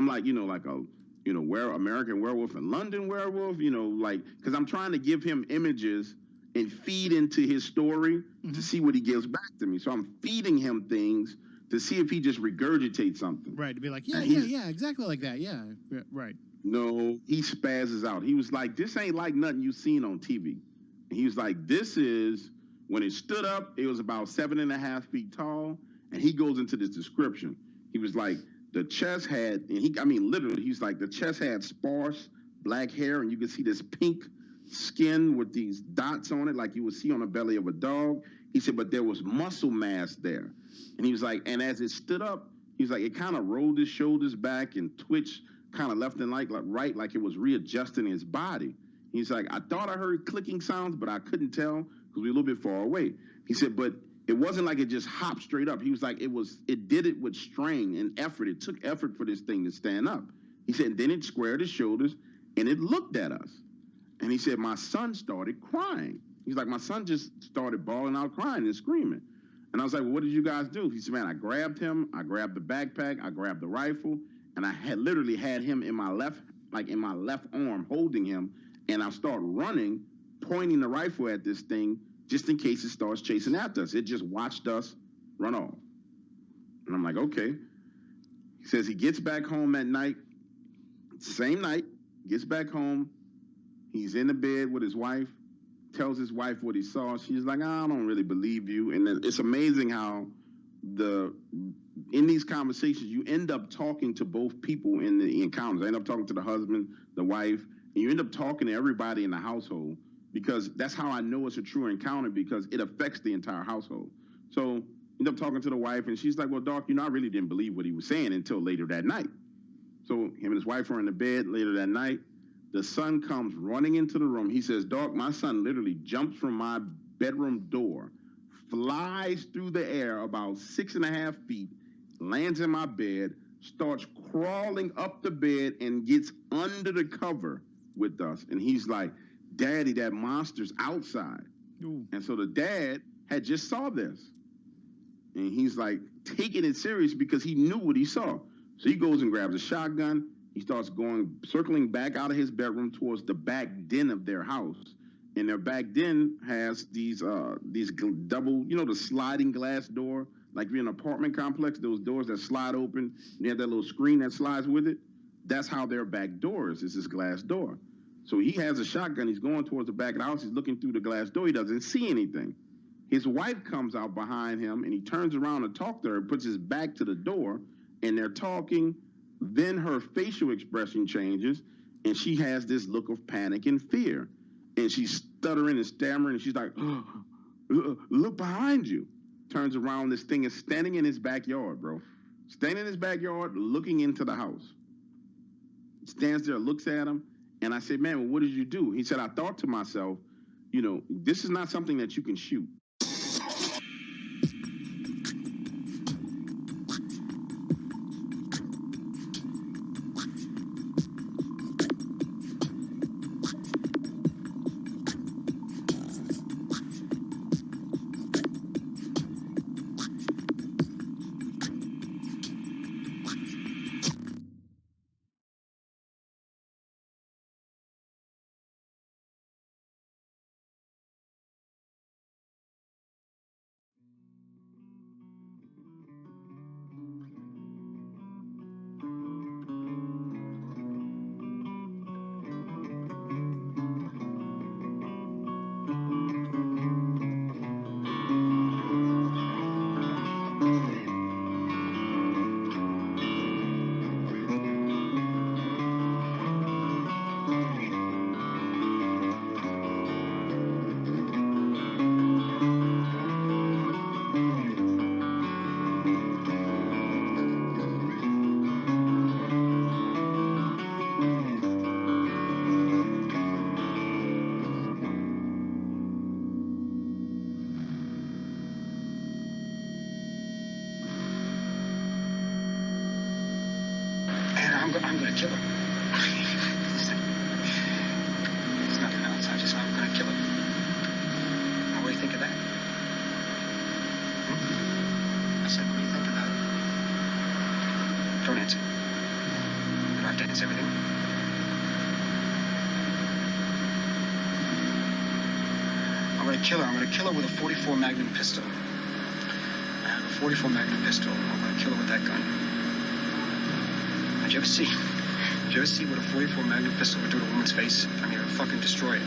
I'm like, like a, American Werewolf and London Werewolf, like, because I'm trying to give him images and feed into his story to see what he gives back to me. So I'm feeding him things to see if he just regurgitates something. Right, to be like, yeah, exactly like that, yeah, right. No, he spazzes out. He was like, this ain't like nothing you've seen on TV. And he was like, this is, when it stood up, it was about 7.5 feet tall, and he goes into this description. He was like, the chest had, literally, he's like, the chest had sparse black hair, and you could see this pink skin with these dots on it, like you would see on the belly of a dog. He said, but there was muscle mass there. And he was like, and as it stood up, he's like, it kind of rolled his shoulders back and twitched kind of left and right, like it was readjusting his body. He's like, I thought I heard clicking sounds, but I couldn't tell because we were a little bit far away. He said, but it wasn't like it just hopped straight up. He was like, it did it with strain and effort. It took effort for this thing to stand up. He said, then it squared its shoulders and it looked at us. And he said, my son started crying. He's like, my son just started bawling out, crying and screaming. And I was like, well, what did you guys do? He said, man, I grabbed him. I grabbed the backpack. I grabbed the rifle. And I had literally had him in my left arm, holding him. And I started running, pointing the rifle at this thing, just in case it starts chasing after us. It just watched us run off. And I'm like, okay. He says he gets back home at night, same night, gets back home. He's in the bed with his wife, tells his wife what he saw. She's like, I don't really believe you. And it's amazing how in these conversations, you end up talking to both people in the encounters. I end up talking to the husband, the wife, and you end up talking to everybody in the household, because that's how I know it's a true encounter, because it affects the entire household. So I end up talking to the wife, and she's like, well, Doc, I really didn't believe what he was saying until later that night. So him and his wife are in the bed later that night. The son comes running into the room. He says, Doc, my son literally jumps from my bedroom door, flies through the air about 6.5 feet, lands in my bed, starts crawling up the bed and gets under the cover with us. And he's like, Daddy, that monster's outside. Ooh. And so the dad had just saw this. And he's like taking it serious because he knew what he saw. So he goes and grabs a shotgun. He starts circling back out of his bedroom towards the back den of their house. And their back den has these double, the sliding glass door, like you're in an apartment complex, those doors that slide open, and you have that little screen that slides with it. That's how their back door is this glass door. So he has a shotgun. He's going towards the back of the house. He's looking through the glass door. He doesn't see anything. His wife comes out behind him, and he turns around to talk to her, puts his back to the door, and they're talking. Then her facial expression changes, and she has this look of panic and fear. And she's stuttering and stammering, and she's like, look behind you. Turns around, this thing is standing in his backyard, bro. Standing in his backyard, looking into the house. Stands there, looks at him, and I said, man, well, what did you do? He said, I thought to myself, this is not something that you can shoot. I'm gonna kill him. There's nothing else. I'm gonna kill him. What do you think of that? I said, what do you think of that? Don't answer. understands everything. I'm gonna kill her. I'm gonna kill her with a 44 Magnum pistol. I have a 44 Magnum pistol. I'm gonna kill her with that gun. Did you ever see what a 44 Magnum pistol would do to a woman's face? I mean, it would fucking destroy it.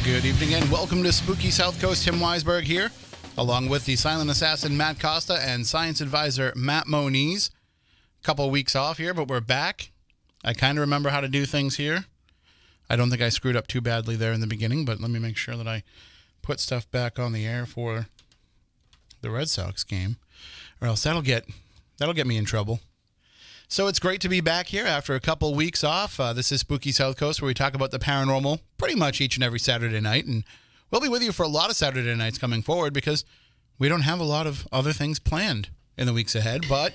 Good evening and welcome to Spooky South Coast. Tim Weisberg here, along with the silent assassin Matt Costa and science advisor Matt Moniz. Couple of weeks off here, but we're back. I kind of remember how to do things here. I don't think I screwed up too badly there in the beginning, but let me make sure that I put stuff back on the air for the Red Sox game, or else that'll get me in trouble. So it's great to be back here after a couple weeks off. This is Spooky South Coast, where we talk about the paranormal pretty much each and every Saturday night. And we'll be with you for a lot of Saturday nights coming forward because we don't have a lot of other things planned in the weeks ahead. But,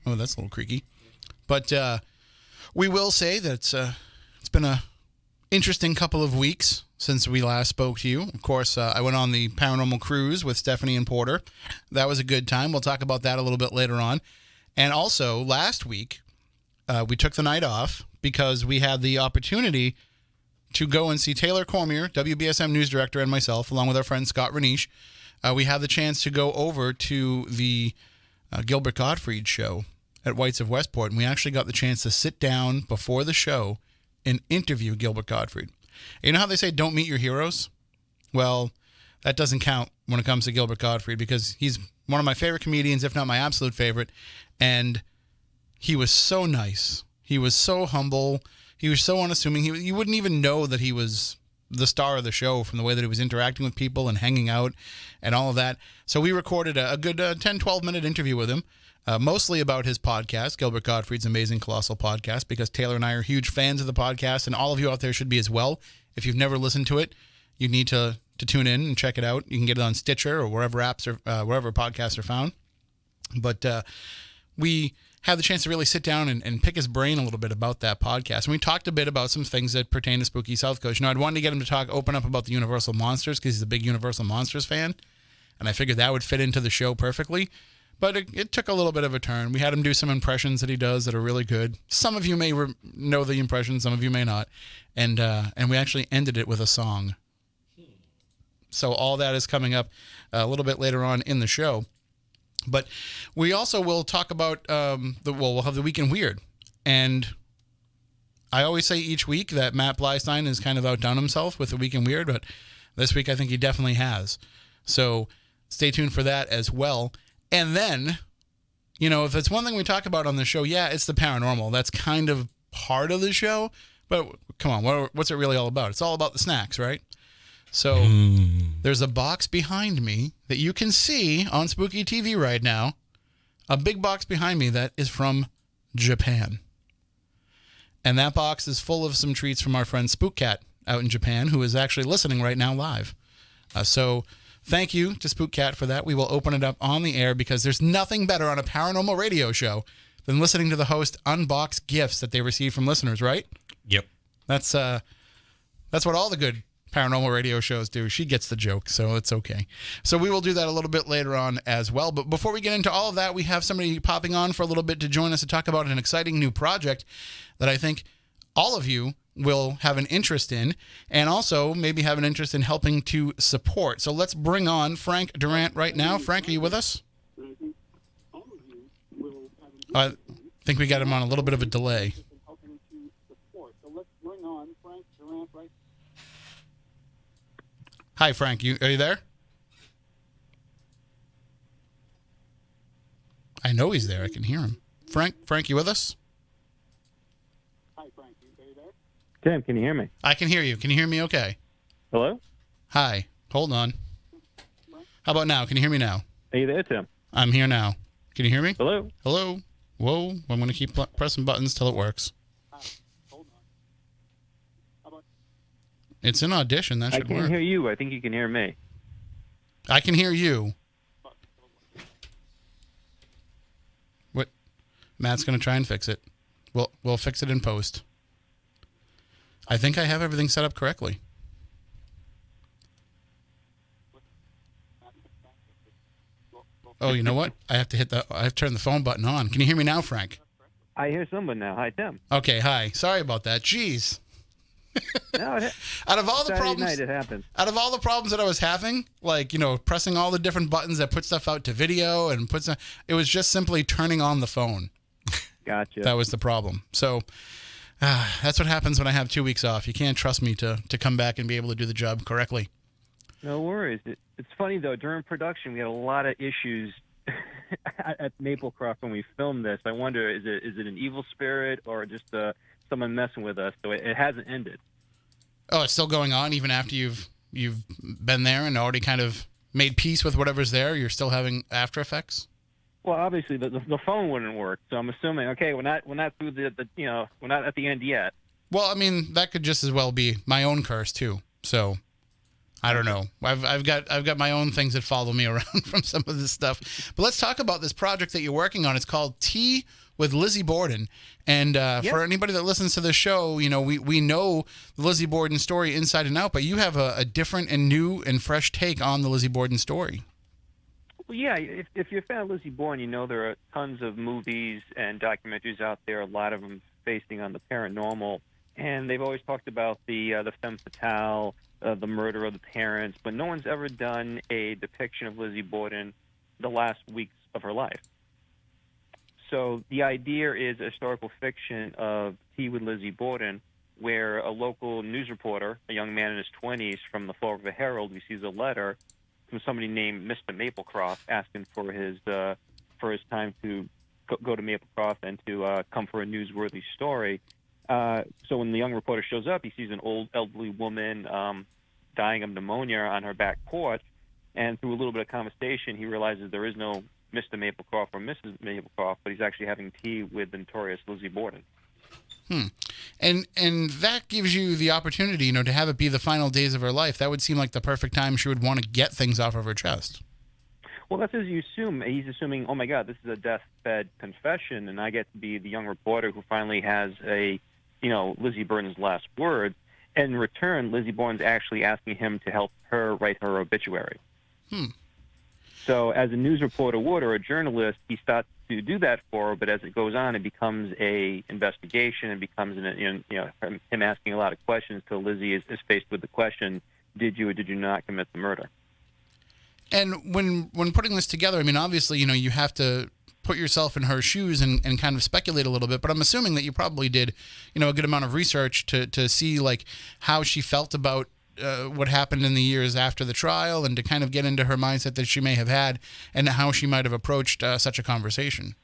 oh, that's a little creaky. But we will say that it's been a interesting couple of weeks since we last spoke to you. Of course, I went on the paranormal cruise with Stephanie and Porter. That was a good time. We'll talk about that a little bit later on. And also, last week, we took the night off because we had the opportunity to go and see Taylor Cormier, WBSM news director, and myself, along with our friend Scott Renish. We had the chance to go over to the Gilbert Gottfried show at Whites of Westport, and we actually got the chance to sit down before the show and interview Gilbert Gottfried. You know how they say don't meet your heroes? Well, that doesn't count when it comes to Gilbert Gottfried because he's one of my favorite comedians, if not my absolute favorite. And he was so nice. He was so humble. He was so unassuming. You wouldn't even know that he was the star of the show from the way that he was interacting with people and hanging out and all of that. So we recorded a good 10, 12-minute interview with him, mostly about his podcast, Gilbert Gottfried's Amazing Colossal Podcast, because Taylor and I are huge fans of the podcast, and all of you out there should be as well. If you've never listened to it, you need to tune in and check it out. You can get it on Stitcher or wherever wherever podcasts are found. But we had the chance to really sit down and pick his brain a little bit about that podcast. And we talked a bit about some things that pertain to Spooky South Coast. You know, I'd wanted to get him to open up about the Universal Monsters because he's a big Universal Monsters fan. And I figured that would fit into the show perfectly. But it took a little bit of a turn. We had him do some impressions that he does that are really good. Some of you may know the impressions, some of you may not. And we actually ended it with a song. So all that is coming up a little bit later on in the show. But we also will talk about, we'll have the Week in Weird. And I always say each week that Matt Bleistein has kind of outdone himself with the Week in Weird, but this week I think he definitely has. So stay tuned for that as well. And then, you know, if it's one thing we talk about on the show, yeah, it's the paranormal. That's kind of part of the show. But come on, what's it really all about? It's all about the snacks, right? So there's a box behind me that you can see on Spooky TV right now. A big box behind me that is from Japan. And that box is full of some treats from our friend Spook Cat out in Japan, who is actually listening right now live. So thank you to Spook Cat for that. We will open it up on the air because there's nothing better on a paranormal radio show than listening to the host unbox gifts that they receive from listeners, right? Yep. That's what all the good paranormal radio shows do. She gets the joke, so it's okay. So we will do that a little bit later on as well. But before we get into all of that, we have somebody popping on for a little bit to join us to talk about an exciting new project that I think all of you will have an interest in, and also maybe have an interest in helping to support. So let's bring on Frank Durant right now. Frank, are you with us? I think we got him on a little bit of a delay. Hi, Frank. Are you there? I know he's there. I can hear him. Frank, you with us? Hi, Frank. Are you there? Tim, can you hear me? I can hear you. Can you hear me okay? Hello? Hi. Hold on. How about now? Can you hear me now? Are you there, Tim? I'm here now. Can you hear me? Hello? Hello? Whoa. I'm going to keep pressing buttons till it works. Hold on. It's an audition. That I should can't work. hear you. I think you can hear me. I can hear you. What? Matt's going to try and fix it. We'll fix it in post. I think I have everything set up correctly. Oh, you know what? I have to turn the phone button on. Can you hear me now, Frank? I hear someone now. Hi, Tim. Okay, hi. Sorry about that. Jeez. No, Out of all the Saturday problems, night it happens. out of all the problems that I was having, like, you know, pressing all the different buttons that put stuff out to video and it was just simply turning on the phone. Gotcha. That was the problem. So That's what happens when I have 2 weeks off. You can't trust me to come back and be able to do the job correctly. No worries. It's funny, though. During production, we had a lot of issues at Maplecroft when we filmed this. I wonder, is it an evil spirit or just someone messing with us? So it hasn't ended. Oh, it's still going on even after you've been there and already kind of made peace with whatever's there? You're still having after effects? Well, obviously the phone wouldn't work, so I'm assuming we're not through we're not at the end yet. Well, I mean, that could just as well be my own curse too. So I don't know. I've got my own things that follow me around from some of this stuff. But let's talk about this project that you're working on. It's called Tea with Lizzie Borden. And for anybody that listens to the show, we know the Lizzie Borden story inside and out, but you have a different and new and fresh take on the Lizzie Borden story. Well, yeah, if you're a fan of Lizzie Borden, you know there are tons of movies and documentaries out there, a lot of them basing on the paranormal. And they've always talked about the femme fatale, the murder of the parents, but no one's ever done a depiction of Lizzie Borden the last weeks of her life. So the idea is a historical fiction of Tea with Lizzie Borden, where a local news reporter, a young man in his 20s from the Fall River Herald, receives a letter from somebody named Mr. Maplecroft asking for his time to go to Maplecroft and to come for a newsworthy story. So when the young reporter shows up, he sees an old elderly woman dying of pneumonia on her back porch, and through a little bit of conversation, he realizes there is no Mr. Maplecroft or Mrs. Maplecroft, but he's actually having tea with the notorious Lizzie Borden. And that gives you the opportunity, to have it be the final days of her life. That would seem like the perfect time she would want to get things off of her chest. Well, that's as you assume. He's assuming, oh my God, this is a deathbed confession, and I get to be the young reporter who finally has Lizzie Borden's last words. And in return, Lizzie Borden's actually asking him to help her write her obituary. So as a news reporter would, or a journalist, he starts to do that for her, but as it goes on, it becomes a investigation. It becomes him asking a lot of questions till Lizzie is faced with the question, did you or did you not commit the murder? And when putting this together, I mean, obviously, you have to put yourself in her shoes and kind of speculate a little bit, but I'm assuming that you probably did, a good amount of research to see, like, how she felt about what happened in the years after the trial and to kind of get into her mindset that she may have had and how she might have approached such a conversation.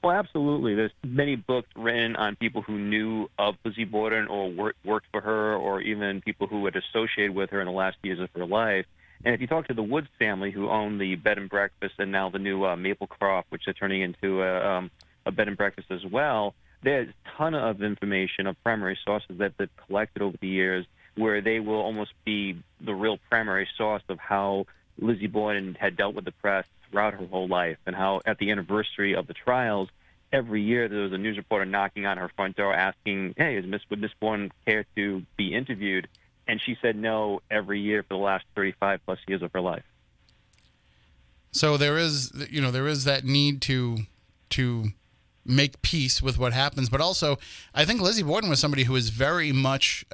Well, absolutely. There's many books written on people who knew of Lizzie Borden or worked for her, or even people who had associated with her in the last years of her life. And if you talk to the Woods family, who own the bed and breakfast and now the new Maplecroft, which they're turning into a bed and breakfast as well, there's a ton of information of primary sources that they've collected over the years, where they will almost be the real primary source of how Lizzie Borden had dealt with the press throughout her whole life, and how at the anniversary of the trials, every year there was a news reporter knocking on her front door asking, hey, would Miss Borden care to be interviewed? And she said no every year for the last 35 plus years of her life. So there is that need to make peace with what happens, but also I think Lizzie Borden was somebody who was very much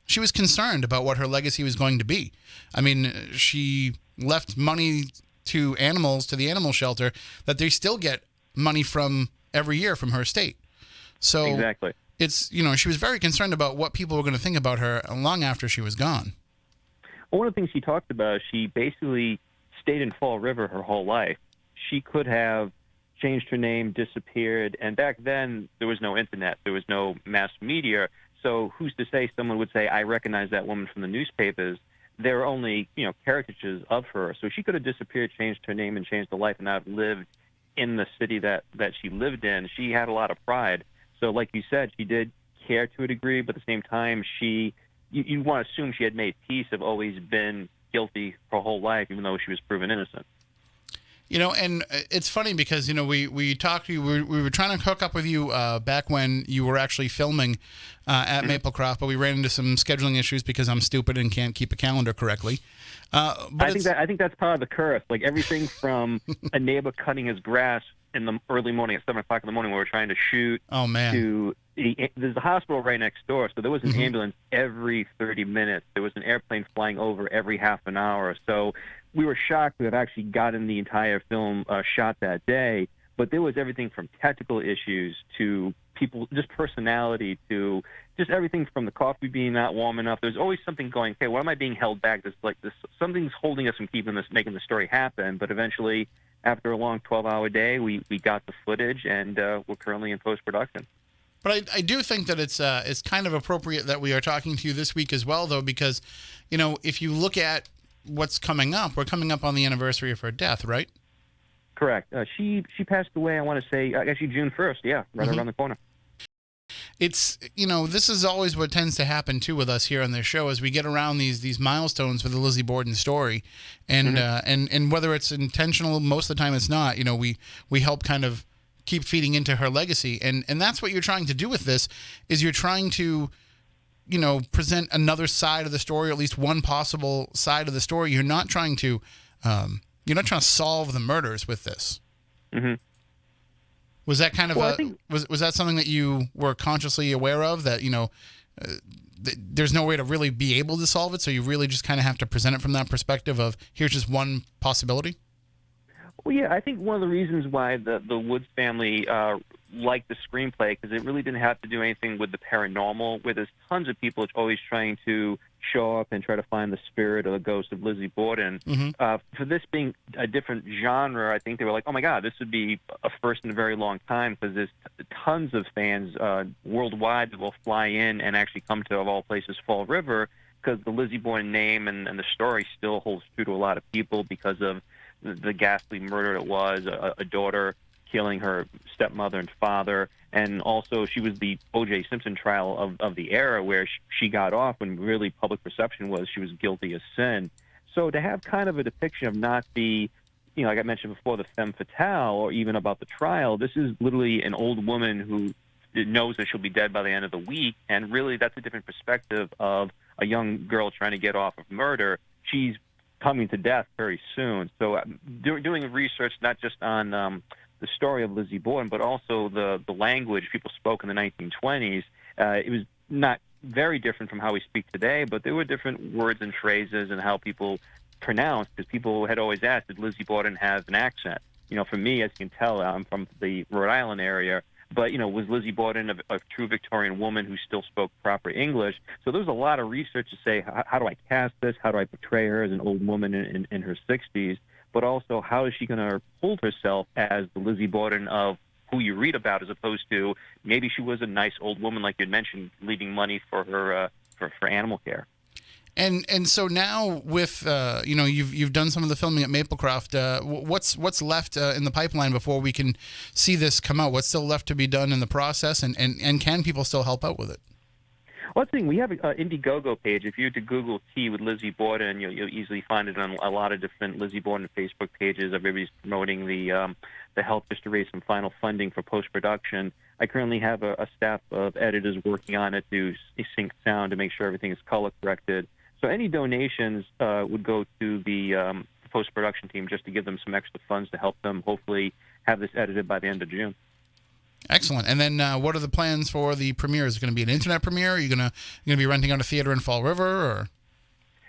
she was concerned about what her legacy was going to be. I mean, she left money to animals, to the animal shelter, that they still get money from every year from her estate. So exactly. It's, she was very concerned about what people were going to think about her long after she was gone. Well, one of the things she talked about, she basically stayed in Fall River her whole life. She could have changed her name, disappeared, and back then there was no internet, there was no mass media. So who's to say someone would say, I recognize that woman from the newspapers? There are only, caricatures of her. So she could have disappeared, changed her name, and changed her life, and not lived in the city that she lived in. She had a lot of pride. So like you said, she did care to a degree, but at the same time, you want to assume she had made peace, have always been guilty her whole life, even though she was proven innocent. And it's funny because, we talked to you, we were trying to hook up with you back when you were actually filming at Maplecroft, but we ran into some scheduling issues because I'm stupid and can't keep a calendar correctly. But I think that's part of the curse. Like everything from a neighbor cutting his grass in the early morning at 7 o'clock in the morning when we're trying to shoot. Oh, man. There's a hospital right next door, so there was an ambulance every 30 minutes. There was an airplane flying over every half an hour. So we were shocked to have actually gotten the entire film shot that day. but there was everything from technical issues to people, just personality, to just everything from the coffee being not warm enough. There's always something going, okay, why am I being held back? Something's holding us from making the story happen. But eventually, after a long 12-hour day, we got the footage, and we're currently in post-production. But I do think that it's kind of appropriate that we are talking to you this week as well, though, because, if you look at what's coming up, we're coming up on the anniversary of her death, right? Correct. She passed away, I want to say, actually June 1st, right around the corner. It's, this is always what tends to happen, too, with us here on this show as we get around these milestones for the Lizzie Borden story. And and whether it's intentional, most of the time it's not, we help kind of keep feeding into her legacy. And that's what you're trying to do with this, is you're trying to, present another side of the story, or at least one possible side of the story. You're not trying to solve the murders with this. Mm-hmm. Was that kind of was that something that you were consciously aware of, that, there's no way to really be able to solve it, so you really just kind of have to present it from that perspective of, here's just one possibility? Well, yeah, I think one of the reasons why the Woods family liked the screenplay, because it really didn't have to do anything with the paranormal, where there's tons of people always trying to show up and try to find the spirit or the ghost of Lizzie Borden. Mm-hmm. For this being a different genre, I think they were like, oh my God, this would be a first in a very long time, because there's tons of fans worldwide that will fly in and actually come to, of all places, Fall River, because the Lizzie Borden name and the story still holds true to a lot of people because of the ghastly murder it was, a daughter killing her stepmother and father. And also, she was the O.J. Simpson trial of the era, where she got off when really public perception was she was guilty of sin. So to have kind of a depiction of not the, like I mentioned before, the femme fatale, or even about the trial, this is literally an old woman who knows that she'll be dead by the end of the week. And really, that's a different perspective of a young girl trying to get off of murder. She's coming to death very soon. So doing research not just on the story of Lizzie Borden, but also the language people spoke in the 1920s, it was not very different from how we speak today, but there were different words and phrases and how people pronounced, because people had always asked, did Lizzie Borden have an accent? For me, as you can tell, I'm from the Rhode Island area, but, was Lizzie Borden a true Victorian woman who still spoke proper English? So there was a lot of research to say, how do I cast this? How do I portray her as an old woman in her 60s? But also, how is she going to hold herself as the Lizzie Borden of who you read about, as opposed to maybe she was a nice old woman, like you mentioned, leaving money for her for animal care. And so now with you've done some of the filming at Maplecroft. What's left in the pipeline before we can see this come out? What's still left to be done in the process, and can people still help out with it? Well, that's the thing. We have an Indiegogo page. If you were to Google Tea with Lizzie Borden, you'll easily find it on a lot of different Lizzie Borden Facebook pages. Everybody's promoting the help just to raise some final funding for post-production. I currently have a staff of editors working on it to sync sound to make sure everything is color-corrected. So any donations would go to the post-production team, just to give them some extra funds to help them hopefully have this edited by the end of June. Excellent. And then what are the plans for the premiere? Is it going to be an internet premiere? Are you going to be renting out a theater in Fall River? Or?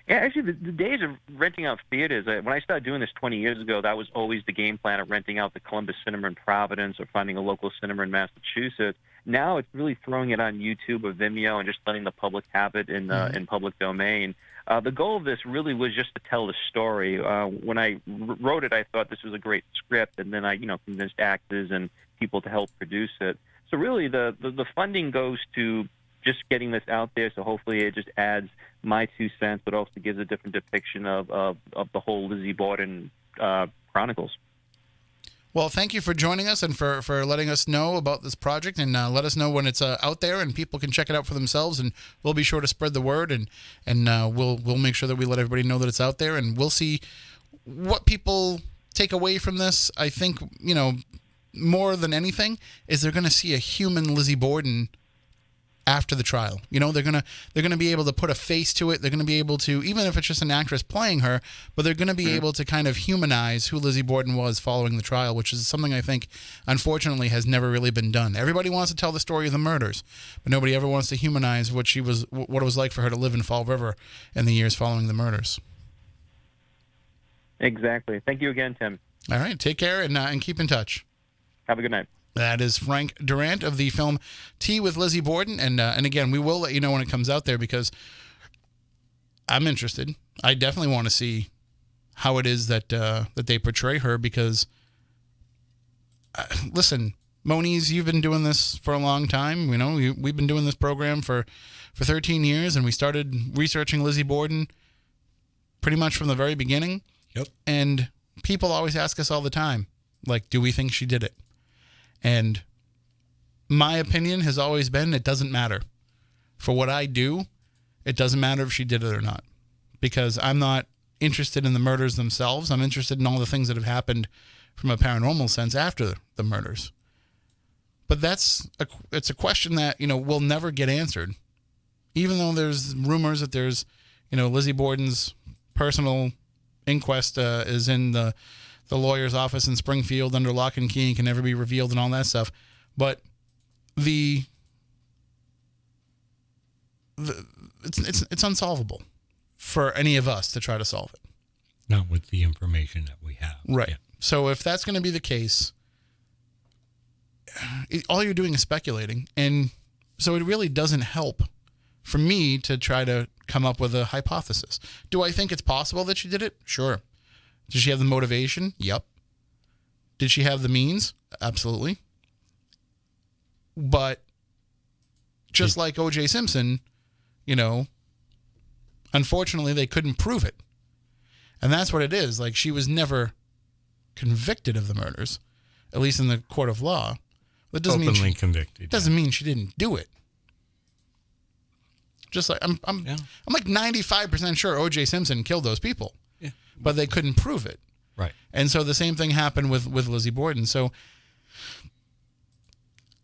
Yeah, actually, the days of renting out theaters, when I started doing this 20 years ago, that was always the game plan of renting out the Columbus Cinema in Providence or finding a local cinema in Massachusetts. Now it's really throwing it on YouTube or Vimeo and just letting the public have it in public domain. The goal of this really was just to tell the story. When I wrote it, I thought this was a great script, and then I convinced actors and people to help produce it. So really, the funding goes to just getting this out there. So hopefully, it just adds my 2 cents, but also gives a different depiction of the whole Lizzie Borden chronicles. Well, thank you for joining us and for letting us know about this project, and let us know when it's out there and people can check it out for themselves, and we'll be sure to spread the word, and we'll make sure that we let everybody know that it's out there, and we'll see what people take away from this. I think, more than anything is they're going to see a human Lizzie Borden after the trial. They're gonna be able to put a face to it. They're gonna be able to, even if it's just an actress playing her, but they're gonna be able to kind of humanize who Lizzie Borden was following the trial, which is something I think, unfortunately, has never really been done. Everybody wants to tell the story of the murders, but nobody ever wants to humanize what it was like for her to live in Fall River in the years following the murders. Exactly. Thank you again, Tim. All right, take care and keep in touch. Have a good night. That is Frank Durant of the film Tea with Lizzie Borden. And again, we will let you know when it comes out there because I'm interested. I definitely want to see how it is that they portray her because, listen, Moniz, you've been doing this for a long time. You know, we've been doing this program for 13 years, and we started researching Lizzie Borden pretty much from the very beginning. Yep. And people always ask us all the time, like, do we think she did it? And my opinion has always been it doesn't matter. For what I do, it doesn't matter if she did it or not. Because I'm not interested in the murders themselves. I'm interested in all the things that have happened from a paranormal sense after the murders. But it's a question that, will never get answered. Even though there's rumors that there's, Lizzie Borden's personal inquest is in the lawyer's office in Springfield under lock and key and can never be revealed and all that stuff. But it's unsolvable for any of us to try to solve it. Not with the information that we have. Right. Yeah. So if that's going to be the case, all you're doing is speculating. And so it really doesn't help for me to try to come up with a hypothesis. Do I think it's possible that she did it? Sure. Did she have the motivation? Yep. Did she have the means? Absolutely. But just like O.J. Simpson, unfortunately they couldn't prove it. And that's what it is. Like, she was never convicted of the murders, at least in the court of law. That doesn't Openly mean convicted. Doesn't mean she didn't do it. Just like I'm like 95% sure O.J. Simpson killed those people. Yeah. But they couldn't prove it. Right. And so the same thing happened with Lizzie Borden. So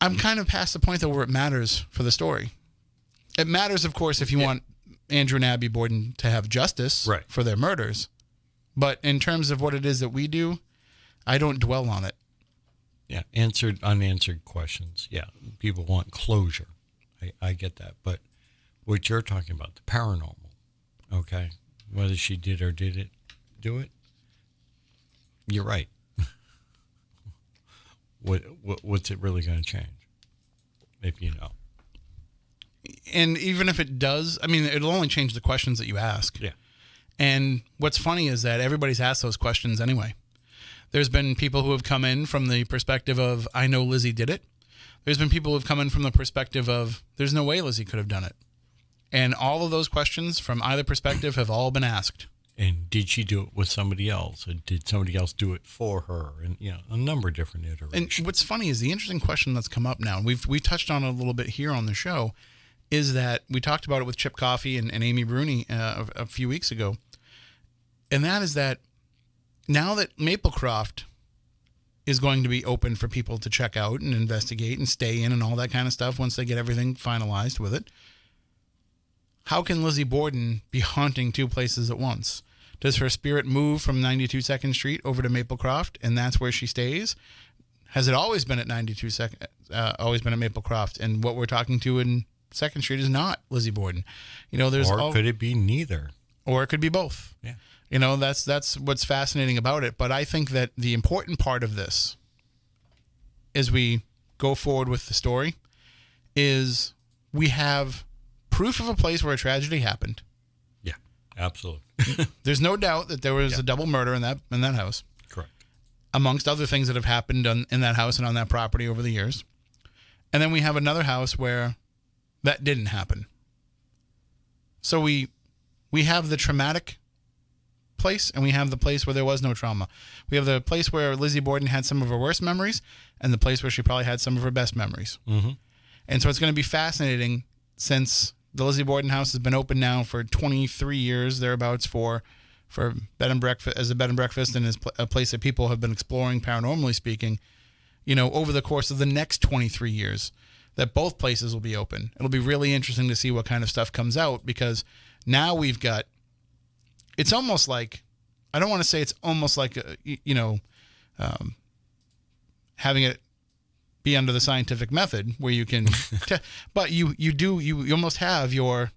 I'm kind of past the point though where it matters for the story. It matters, of course, if you want Andrew and Abby Borden to have justice for their murders. But in terms of what it is that we do, I don't dwell on it. Yeah, unanswered questions. Yeah, people want closure. I get that. But what you're talking about, the paranormal, okay, whether she did or didn't do it, you're right. What's it really going to change, if you know? And even if it does, I mean, it'll only change the questions that you ask. Yeah. And what's funny is that everybody's asked those questions anyway. There's been people who have come in from the perspective of, I know Lizzie did it. There's been people who have come in from the perspective of, there's no way Lizzie could have done it. And all of those questions from either perspective have all been asked. And did she do it with somebody else? Or did somebody else do it for her? And, a number of different iterations. And what's funny is the interesting question that's come up now, and we've touched on it a little bit here on the show, is that we talked about it with Chip Coffey and Amy Bruni a few weeks ago. And that is that now that Maplecroft is going to be open for people to check out and investigate and stay in and all that kind of stuff once they get everything finalized with it, how can Lizzie Borden be haunting two places at once? Does her spirit move from 92 2nd Street over to Maplecroft and that's where she stays? Has it always been at always been at Maplecroft? And what we're talking to in 2nd Street is not Lizzie Borden. Could it be neither? Or it could be both. Yeah. That's what's fascinating about it. But I think that the important part of this, as we go forward with the story, is we have proof of a place where a tragedy happened. Yeah, absolutely. There's no doubt that there was a double murder in that house. Correct. Amongst other things that have happened in that house and on that property over the years. And then we have another house where that didn't happen. So we have the traumatic place and we have the place where there was no trauma. We have the place where Lizzie Borden had some of her worst memories and the place where she probably had some of her best memories. Mm-hmm. And so it's going to be fascinating since the Lizzie Borden house has been open now for 23 years, thereabouts, for bed and breakfast, as a bed and breakfast, and as a place that people have been exploring, paranormally speaking, over the course of the next 23 years, that both places will be open. It'll be really interesting to see what kind of stuff comes out, because now we've got, it's almost like, I don't want to say it's almost like, having it be under the scientific method where you can, but you almost have your,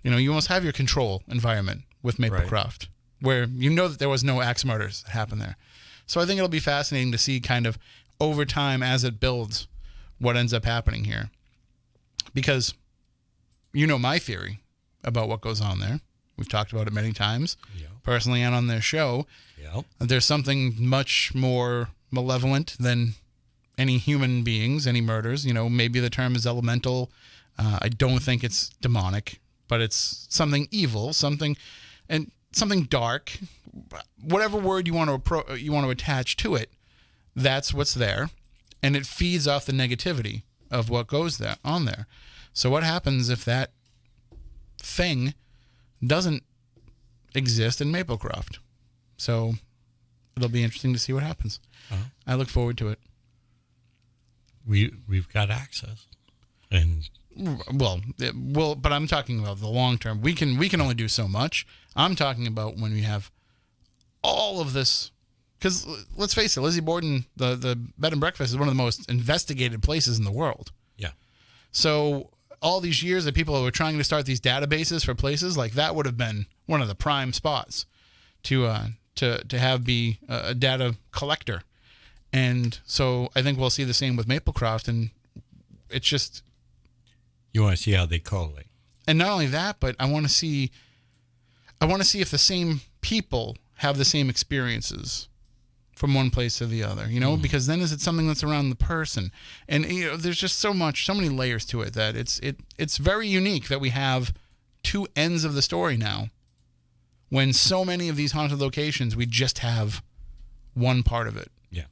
you almost have your control environment with Maplecroft, where that there was no axe murders that happened there. So I think it'll be fascinating to see kind of over time as it builds what ends up happening here. Because you know my theory about what goes on there. We've talked about it many times, personally and on this show. There's something much more malevolent than any human beings, any murders. Maybe the term is elemental. I don't think it's demonic, but it's something evil, something dark. Whatever word you want to attach to it, that's what's there, and it feeds off the negativity of what goes on there. So what happens if that thing doesn't exist in Maplecroft? So it'll be interesting to see what happens. I look forward to it. We've got access, and but I'm talking about the long term. We can only do so much. I'm talking about when we have all of this, because let's face it, Lizzie Borden, the bed and breakfast is one of the most investigated places in the world. Yeah. So all these years that people were trying to start these databases for places, like that would have been one of the prime spots to have be a data collector. And so I think we'll see the same with Maplecroft, and it's just... You want to see how they collate. And not only that, but I want to see if the same people have the same experiences from one place to the other, because then is it something that's around the person? And there's just so many layers to it that it's very unique that we have two ends of the story now, when so many of these haunted locations, we just have one part of it. Yeah.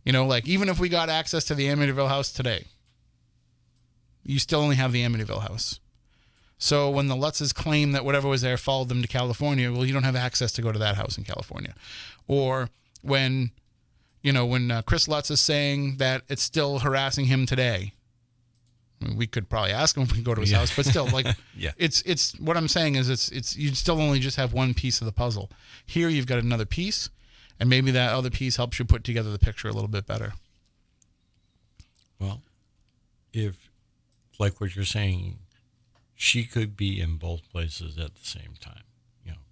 Like even if we got access to the Amityville house today, you still only have the Amityville house. So when the Lutzes claim that whatever was there followed them to California, well, you don't have access to go to that house in California. Or when Chris Lutz is saying that it's still harassing him today. I mean, we could probably ask him if we could go to his house, but still, it's what I'm saying is it's you still only just have one piece of the puzzle. Here you've got another piece, and maybe that other piece helps you put together the picture a little bit better. Well, if, like what you're saying, she could be in both places at the same time.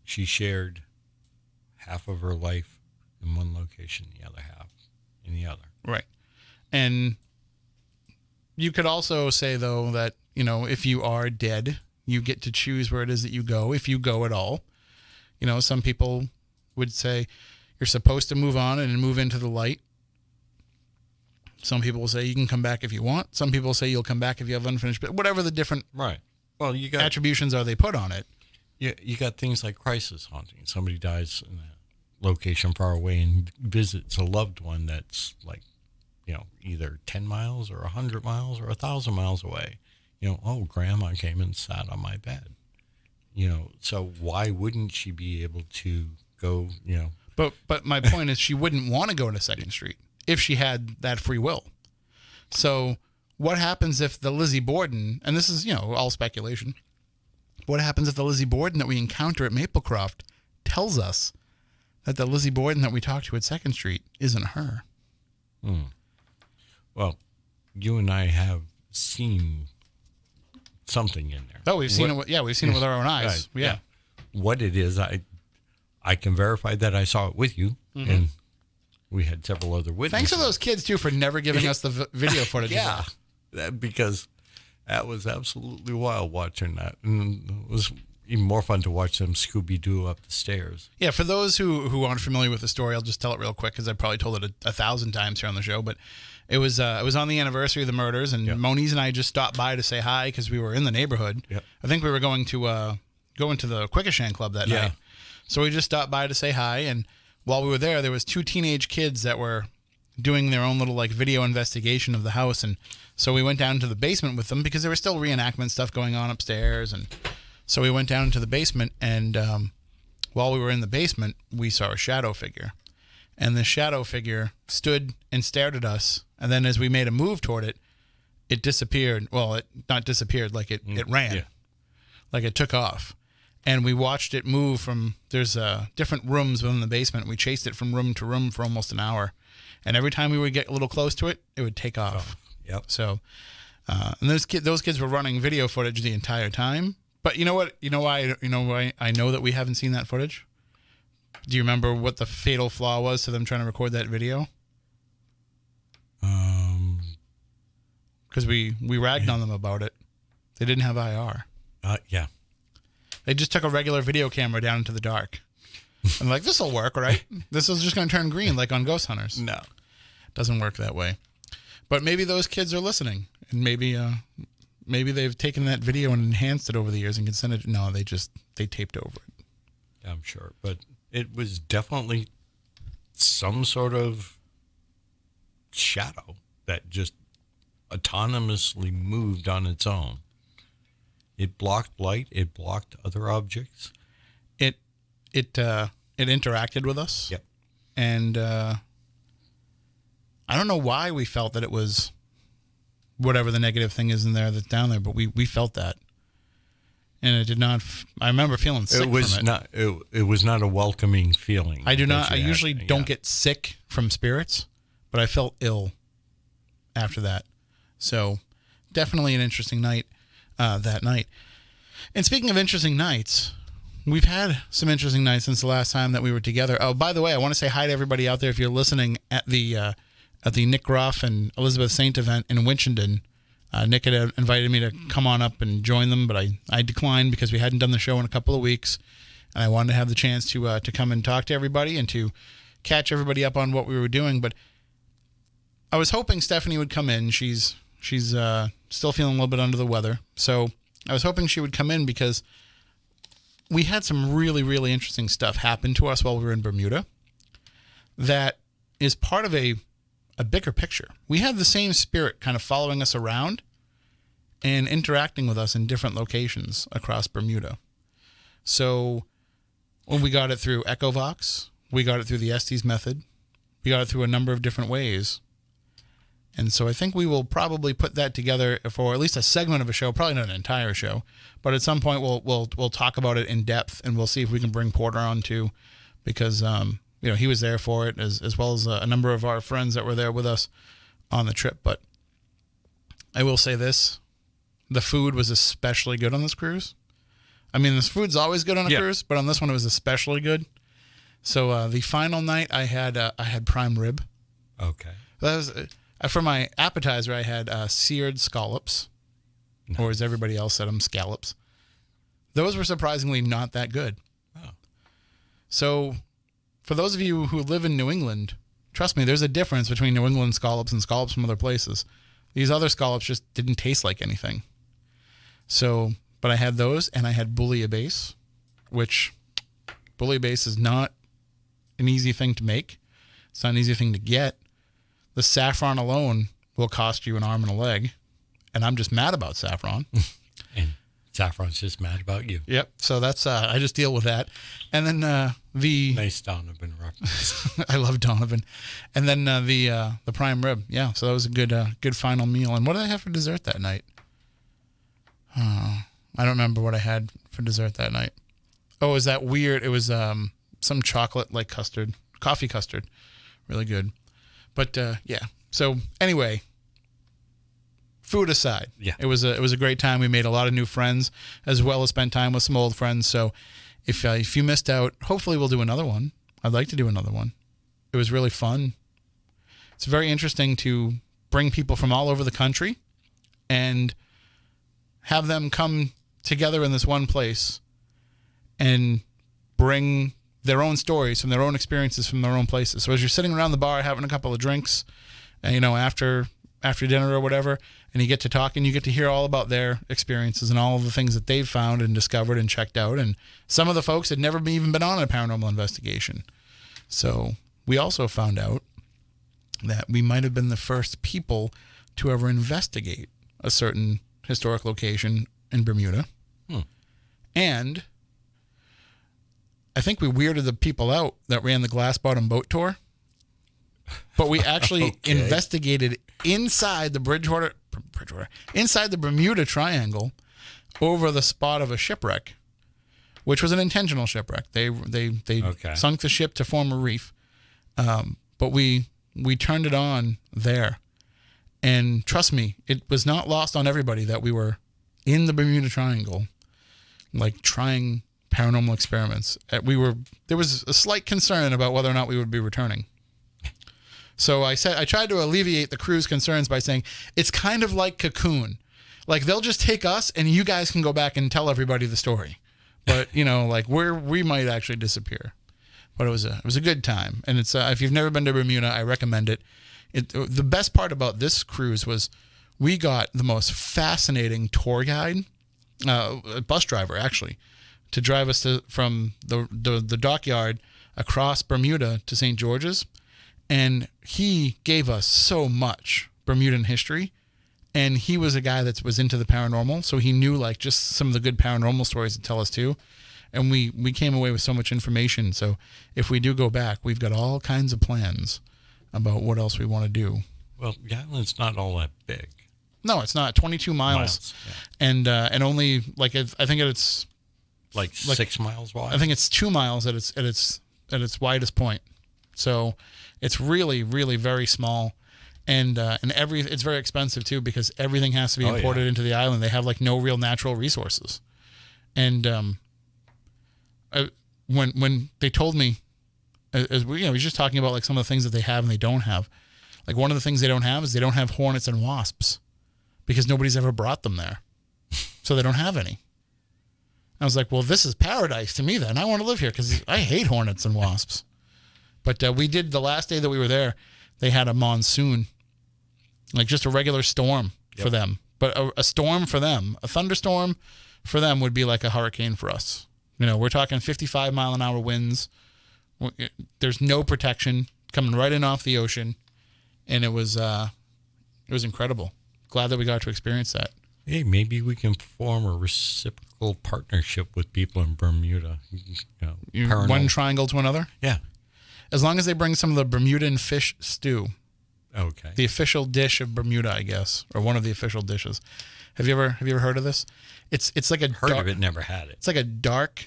She shared half of her life in one location, the other half in the other. Right. And you could also say, though, that, if you are dead, you get to choose where it is that you go, if you go at all. Some people would say you're supposed to move on and move into the light. Some people will say you can come back if you want. Some people say you'll come back if you have unfinished, but whatever the different Well, you got attributions are they put on it. You got things like crisis haunting. Somebody dies in a location far away and visits a loved one that's like, either 10 miles or 100 miles or 1,000 miles away. Grandma came and sat on my bed. So why wouldn't she be able to go, But my point is she wouldn't want to go to 2nd Street if she had that free will. So what happens if the Lizzie Borden, and this is, all speculation, what happens if the Lizzie Borden that we encounter at Maplecroft tells us that the Lizzie Borden that we talked to at 2nd Street isn't her? Well, you and I have seen something in there. Oh, we've seen it. Yeah, we've seen it with our own eyes. Right, Yeah. What it is, I can verify that I saw it with you, and we had several other witnesses. Thanks to those kids, too, for never giving us the video footage. Yeah, because that was absolutely wild watching that. And it was even more fun to watch them Scooby-Doo up the stairs. Yeah, for those who aren't familiar with the story, I'll just tell it real quick because I probably told it 1,000 times here on the show. But it was on the anniversary of the murders, and Moniz and I just stopped by to say hi because we were in the neighborhood. Yep. I think we were going to go into the Quikasham Club that night. So we just stopped by to say hi, and while we were there was 2 teenage kids that were doing their own little video investigation of the house, and so we went down to the basement with them because there was still reenactment stuff going on upstairs, and so we went down into the basement, and while we were in the basement, we saw a shadow figure, and the shadow figure stood and stared at us, and then as we made a move toward it, it disappeared. Well, it not disappeared, it ran, like it took off. And we watched it move from, there's different rooms within the basement. We chased it from room to room for almost an hour. And every time we would get a little close to it, it would take off. Yep. So, and those kids were running video footage the entire time. But you know what? You know why I know that we haven't seen that footage? Do you remember what the fatal flaw was to them trying to record that video? because we ragged on them about it. They didn't have IR. Yeah. They just took a regular video camera down into the dark. I'm like, this will work, right? This is just going to turn green like on Ghost Hunters. No. Doesn't work that way. But maybe those kids are listening, and maybe they've taken that video and enhanced it over the years and can send it. No, they taped over it. I'm sure. But it was definitely some sort of shadow that just autonomously moved on its own. It blocked light. It blocked other objects. It interacted with us. Yep. And I don't know why we felt that it was whatever the negative thing is in there that's down there, but we felt that. And it did not. I remember feeling sick from it. It was not a welcoming feeling. I do not. I usually don't get sick from spirits, but I felt ill after that. So definitely an interesting night that night. And speaking of interesting nights, we've had some interesting nights since the last time that we were together. Oh, by the way, I want to say hi to everybody out there. If you're listening at the Nick Groff and Elizabeth Saint event in Winchendon, Nick had invited me to come on up and join them, but I declined because we hadn't done the show in a couple of weeks, and I wanted to have the chance to come and talk to everybody and to catch everybody up on what we were doing. But I was hoping Stephanie would come in. She's still feeling a little bit under the weather, so I was hoping she would come in because we had some really, really interesting stuff happen to us while we were in Bermuda that is part of a bigger picture. We had the same spirit kind of following us around and interacting with us in different locations across Bermuda. So when we got it through Echovox, we got it through the Estes method, we got it through a number of different ways. And so I think we will probably put that together for at least a segment of a show, probably not an entire show, but at some point we'll talk about it in depth, and we'll see if we can bring Porter on too, because he was there for it as well as a number of our friends that were there with us on the trip. But I will say this, the food was especially good on this cruise. I mean, this food's always good on a cruise, but on this one it was especially good. So the final night I had prime rib. Okay. That was for my appetizer. I had seared scallops, or as everybody else said them, scallops. Those were surprisingly not that good. Oh. So for those of you who live in New England, trust me, there's a difference between New England scallops and scallops from other places. These other scallops just didn't taste like anything. So, but I had those, and I had bouillabaisse, which bouillabaisse is not an easy thing to make. It's not an easy thing to get. The saffron alone will cost you an arm and a leg, and I'm just mad about saffron. And saffron's just mad about you. Yep. So that's I just deal with that, and then the nice Donovan reference. I love Donovan, and then the prime rib. Yeah. So that was a good final meal. And what did I have for dessert that night? I don't remember what I had for dessert that night. Oh, it was that weird. It was some chocolate like custard, coffee custard, really good. But yeah. So anyway, food aside, yeah, it was a great time. We made a lot of new friends, as well as spent time with some old friends. So if you missed out, hopefully we'll do another one. I'd like to do another one. It was really fun. It's very interesting to bring people from all over the country and have them come together in this one place and bring their own stories from their own experiences from their own places. So as you're sitting around the bar having a couple of drinks, and, after dinner or whatever, and you get to talk and you get to hear all about their experiences and all of the things that they've found and discovered and checked out. And some of the folks had never even been on a paranormal investigation. So we also found out that we might have been the first people to ever investigate a certain historic location in Bermuda. And I think we weirded the people out that ran the glass bottom boat tour, but we actually investigated inside the inside the Bermuda Triangle over the spot of a shipwreck, which was an intentional shipwreck. They sunk the ship to form a reef. But we turned it on there. And trust me, it was not lost on everybody that we were in the Bermuda Triangle, like trying paranormal experiments. There was a slight concern about whether or not we would be returning. So I tried to alleviate the crew's concerns by saying it's kind of like Cocoon. Like they'll just take us and you guys can go back and tell everybody the story. But, like we might actually disappear. But it was a good time. And it's if you've never been to Bermuda, I recommend it. The best part about this cruise was we got the most fascinating tour guide, a bus driver actually, to drive us from the dockyard across Bermuda to St. George's. And he gave us so much Bermudan history. And he was a guy that was into the paranormal. So he knew like just some of the good paranormal stories to tell us too. And we came away with so much information. So if we do go back, we've got all kinds of plans about what else we want to do. Well, the island's not all that big. No, it's not. 22 miles. Yeah. And only like I think it's like 6 miles wide. I think it's 2 miles at its widest point. So it's really, really very small. And it's very expensive too because everything has to be imported into the island. They have like no real natural resources. And when they told me, as we were just talking about like some of the things that they have and they don't have. Like one of the things they don't have is they don't have hornets and wasps because nobody's ever brought them there. So they don't have any. I was like, well, this is paradise to me then. I want to live here because I hate hornets and wasps. But we did the last day that we were there, they had a monsoon, like just a regular storm for them. But a storm for them, a thunderstorm for them would be like a hurricane for us. We're talking 55 mile an hour winds. There's no protection coming right in off the ocean. And it was incredible. Glad that we got to experience that. Hey, maybe we can form a reciprocal partnership with people in Bermuda. One triangle to another? Yeah. As long as they bring some of the Bermudan fish stew. Okay. The official dish of Bermuda, I guess, or one of the official dishes. Have you ever heard of this? It's like a heard of it, never had it. It's like a dark,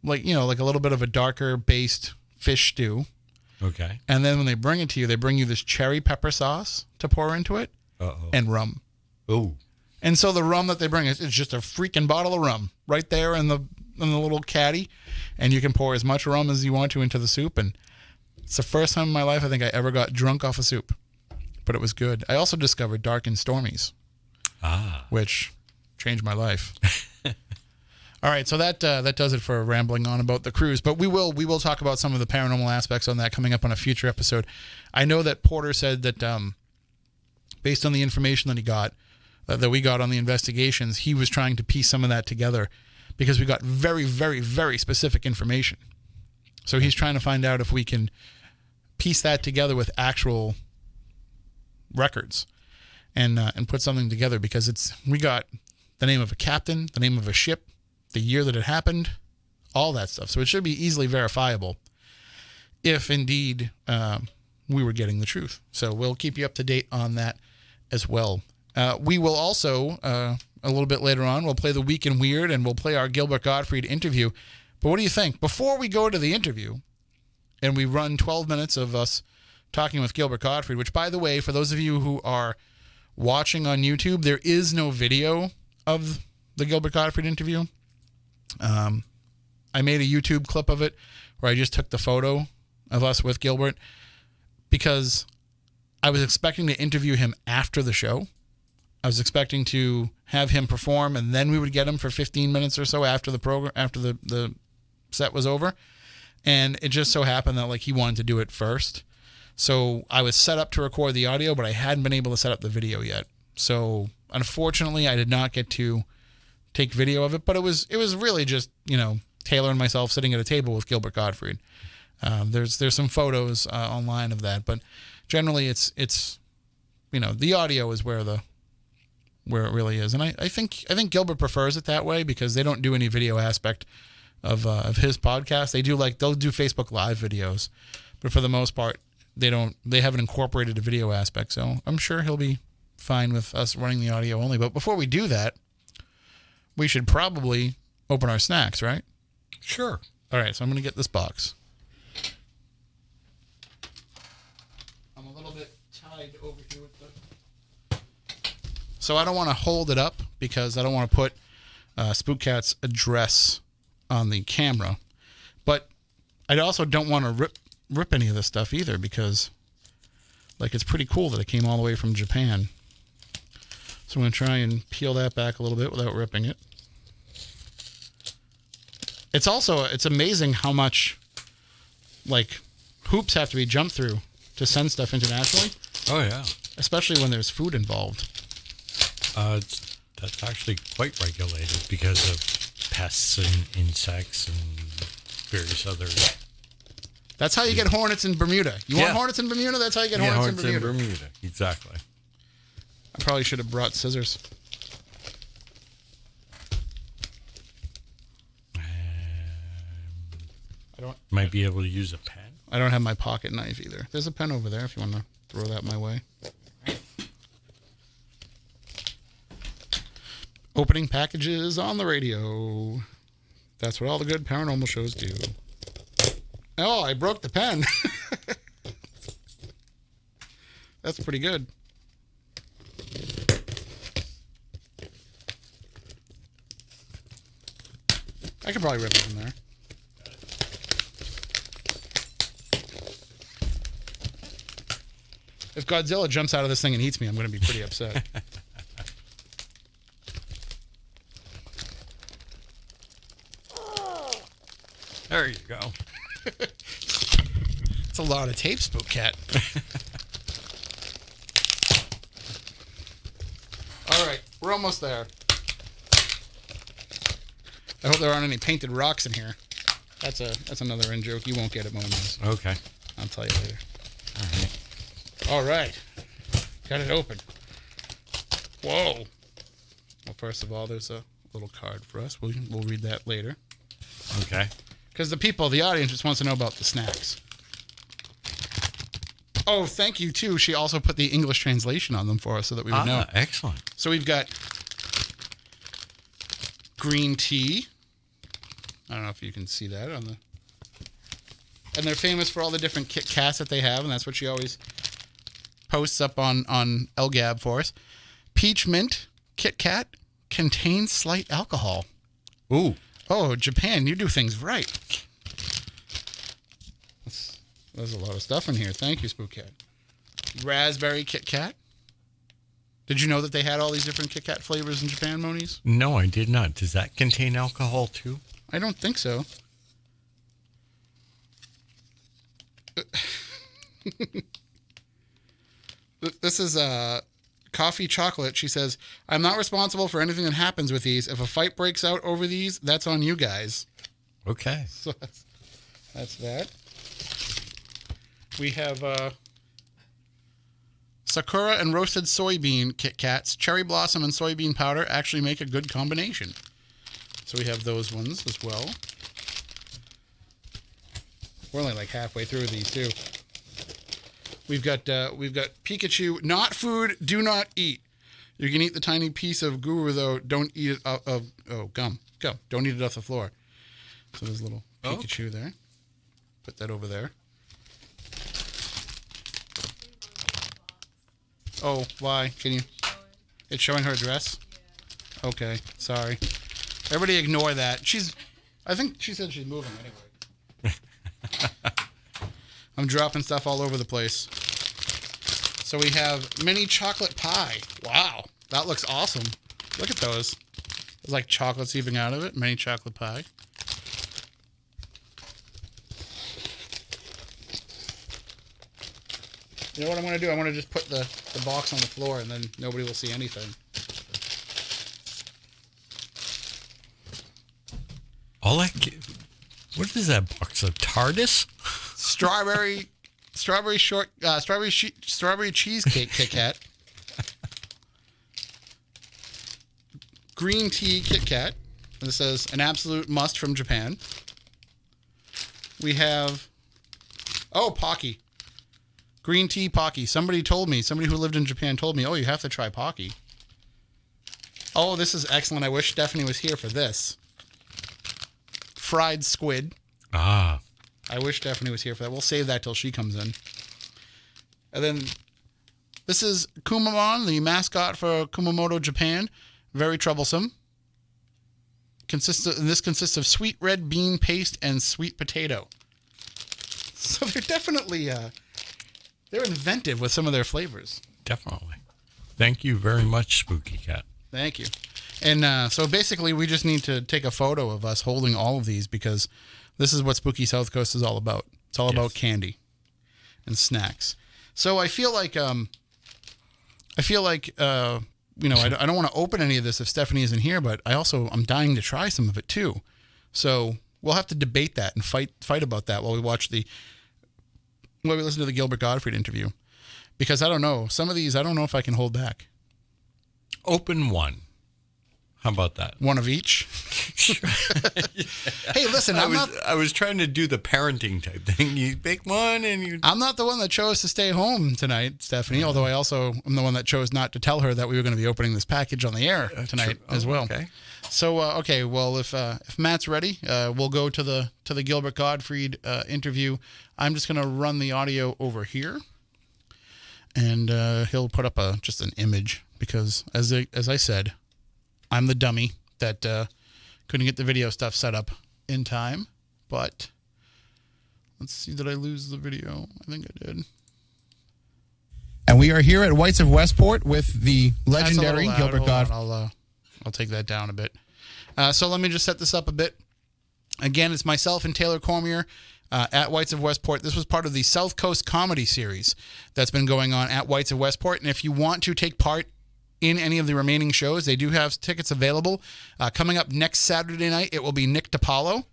like like a little bit of a darker based fish stew. Okay. And then when they bring it to you, they bring you this cherry pepper sauce to pour into it, and rum. Oh. And so the rum that they bring is just a freaking bottle of rum right there in the little caddy, and you can pour as much rum as you want to into the soup. And it's the first time in my life I think I ever got drunk off a soup, but it was good. I also discovered Dark and Stormies, which changed my life. All right, so that does it for rambling on about the cruise. But we will talk about some of the paranormal aspects on that coming up on a future episode. I know that Porter said that based on the information that he got, that we got on the investigations, he was trying to piece some of that together because we got very, very, very specific information. So he's trying to find out if we can piece that together with actual records and put something together because we got the name of a captain, the name of a ship, the year that it happened, all that stuff. So it should be easily verifiable if indeed we were getting the truth. So we'll keep you up to date on that as well. We will also, a little bit later on, we'll play the Week in Weird and we'll play our Gilbert Gottfried interview. But what do you think? Before we go to the interview and we run 12 minutes of us talking with Gilbert Gottfried, which, by the way, for those of you who are watching on YouTube, there is no video of the Gilbert Gottfried interview. I made a YouTube clip of it where I just took the photo of us with Gilbert because I was expecting to interview him after the show. I was expecting to have him perform and then we would get him for 15 minutes or so after the program, after the set was over. And it just so happened that he wanted to do it first. So I was set up to record the audio, but I hadn't been able to set up the video yet. So unfortunately I did not get to take video of it, but it was really just, Taylor and myself sitting at a table with Gilbert Gottfried. There's some photos online of that, but generally it's the audio is where it really is. And I think Gilbert prefers it that way because they don't do any video aspect of his podcast. They'll do Facebook Live videos, but for the most part they haven't incorporated a video aspect. So I'm sure he'll be fine with us running the audio only. But before we do that, we should probably open our snacks, right? Sure. All right, so I'm going to get this box. I'm a little bit tied over here with the... So I don't want to hold it up because I don't want to put Spookcat's address on the camera. But I also don't want to rip any of this stuff either because Like, it's pretty cool that it came all the way from Japan. So I'm going to try and peel that back a little bit without ripping it. It's amazing how much, like, hoops have to be jumped through to send stuff internationally. Oh, yeah. Especially when there's food involved. That's actually quite regulated because of pests and insects and various other... That's how you get hornets in Bermuda. You want hornets in Bermuda? That's how you get hornets in Bermuda. Exactly. I probably should have brought scissors. Might be able to use a pen. I don't have my pocket knife either. There's a pen over there if you want to throw that my way. Opening packages on the radio. That's what all the good paranormal shows do. Oh, I broke the pen. That's pretty good. I could probably rip it from there. If Godzilla jumps out of this thing and eats me, I'm going to be pretty upset. There you go. It's a lot of tape, Spook Cat. All right, we're almost there. I hope there aren't any painted rocks in here. That's another in joke. You won't get it, Moniz. Okay. I'll tell you later. All right. All right. Got it open. Whoa. Well, first of all, there's a little card for us. We'll read that later. Okay. Because the audience just wants to know about the snacks. Oh, thank you, too. She also put the English translation on them for us so that we would know. Excellent. So we've got green tea. I don't know if you can see that on the... And they're famous for all the different Kit Kats that they have, and that's what she always posts up on LGAB for us. Peach Mint Kit Kat contains slight alcohol. Ooh. Oh, Japan, you do things right. There's a lot of stuff in here. Thank you, Spook Cat. Raspberry Kit Kat. Did you know that they had all these different Kit Kat flavors in Japan, Moniz? No, I did not. Does that contain alcohol too? I don't think so. This is coffee chocolate. She says, I'm not responsible for anything that happens with these. If a fight breaks out over these, that's on you guys. Okay. So that's that. We have Sakura and roasted soybean Kit Kats. Cherry blossom and soybean powder actually make a good combination. So we have those ones as well. We're only like halfway through these too. We've got Pikachu. Not food. Do not eat. You can eat the tiny piece of guru though. Don't eat it gum. Go. Don't eat it off the floor. So there's a little Pikachu there. Put that over there. Oh, why? Can you? It's showing her address? Yeah. Okay, sorry. Everybody ignore that. I think she said she's moving anyway. I'm dropping stuff all over the place. So we have mini chocolate pie. Wow, that looks awesome. Look at those. There's like chocolate seeping out of it. Mini chocolate pie. You know what I'm going to do? I'm going to just put the box on the floor and then nobody will see anything. What is that box? A TARDIS? Strawberry cheesecake Kit Kat. Green tea Kit Kat. This says an absolute must from Japan. We have Pocky. Green tea Pocky. Somebody who lived in Japan told me, you have to try Pocky. Oh, this is excellent. I wish Stephanie was here for this. Fried squid. Ah. I wish Stephanie was here for that. We'll save that till she comes in. And then this is Kumamon, the mascot for Kumamoto, Japan. Very troublesome. This consists of sweet red bean paste and sweet potato. So they're definitely They're inventive with some of their flavors. Definitely. Thank you very much, Spooky Cat. Thank you. And so basically, we just need to take a photo of us holding all of these because this is what Spooky South Coast is all about. It's all about candy and snacks. So I feel like, you know, I don't want to open any of this if Stephanie isn't here, but I'm dying to try some of it too. So we'll have to debate that and fight about that while we listen to the Gilbert Gottfried interview. Because I don't know. Some of these, I don't know if I can hold back. Open one. How about that? One of each? Hey, listen, I was trying to do the parenting type thing. You pick one and you... I'm not the one that chose to stay home tonight, Stephanie, although I also am the one that chose not to tell her that we were going to be opening this package on the air tonight as well. Okay. So, well, if Matt's ready, we'll go to the Gilbert Gottfried interview. I'm just going to run the audio over here, and he'll put up just an image because, as I said, I'm the dummy that couldn't get the video stuff set up in time. But let's see, did I lose the video? I think I did. And we are here at Whites of Westport with the legendary Gilbert Gottfried. I'll take that down a bit. So let me just set this up a bit. Again, it's myself and Taylor Cormier at Whites of Westport. This was part of the South Coast Comedy Series that's been going on at Whites of Westport. And if you want to take part in any of the remaining shows, they do have tickets available. Coming up next Saturday night, it will be Nick DiPaolo.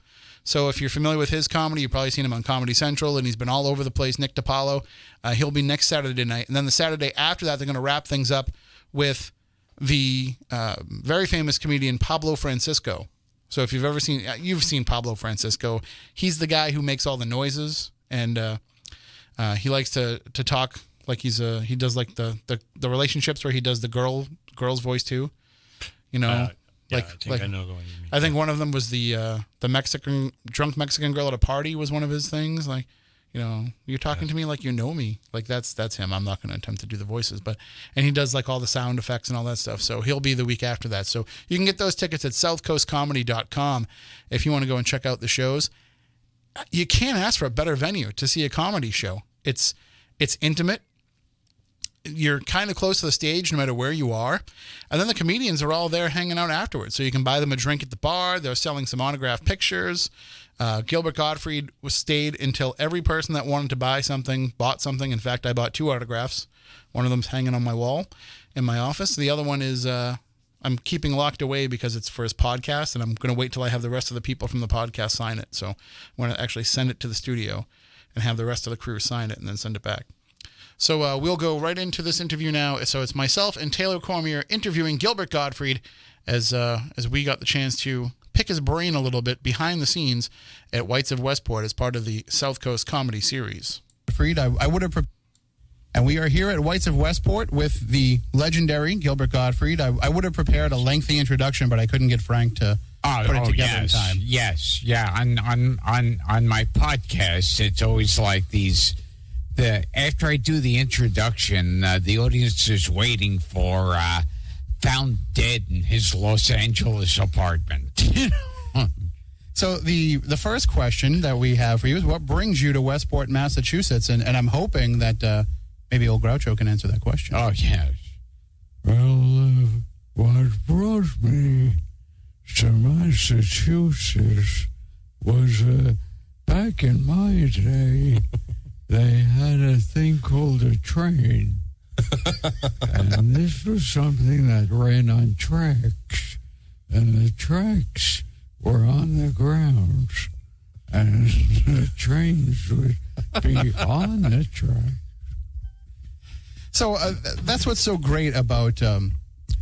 So if you're familiar with his comedy, you've probably seen him on Comedy Central, and he's been all over the place, Nick DiPaolo. He'll be next Saturday night. And then the Saturday after that, they're going to wrap things up with the very famous comedian Pablo Francisco. So if you've seen Pablo Francisco. He's the guy who makes all the noises, and he likes to talk like he does like the relationships where he does the girl's voice too. You know, I think I know the one you mean. I think one of them was the drunk Mexican girl at a party was one of his things. Like, you know, you're talking to me like you know me. Like that's him. I'm not going to attempt to do the voices, and he does like all the sound effects and all that stuff. So he'll be the week after that. So you can get those tickets at southcoastcomedy.com if you want to go and check out the shows. You can't ask for a better venue to see a comedy show. It's intimate. You're kind of close to the stage no matter where you are. And then the comedians are all there hanging out afterwards. So you can buy them a drink at the bar. They're selling some autographed pictures. Gilbert Gottfried stayed until every person that wanted to buy something bought something. In fact, I bought 2 autographs. One of them's hanging on my wall in my office. The other one is I'm keeping locked away because it's for his podcast, and I'm going to wait till I have the rest of the people from the podcast sign it. So I'm going to actually send it to the studio and have the rest of the crew sign it and then send it back. So we'll go right into this interview now. So it's myself and Taylor Cormier interviewing Gilbert Gottfried as we got the chance to pick his brain a little bit behind the scenes at Whites of Westport as part of the South Coast Comedy Series. I would have, and we are here at Whites of Westport with the legendary Gilbert Gottfried. I would have prepared a lengthy introduction, but I couldn't get Frank to put it together in time. Yes, yeah. On my podcast, it's always like these. After I do the introduction, the audience is waiting for found dead in his Los Angeles apartment. So the first question that we have for you is, what brings you to Westport, Massachusetts? And I'm hoping that maybe old Groucho can answer that question. Oh, yes. Well, what brought me to Massachusetts was back in my day, they had a thing called a train. And this was something that ran on tracks. And the tracks were on the ground. And the trains would be on the track. So that's what's so great about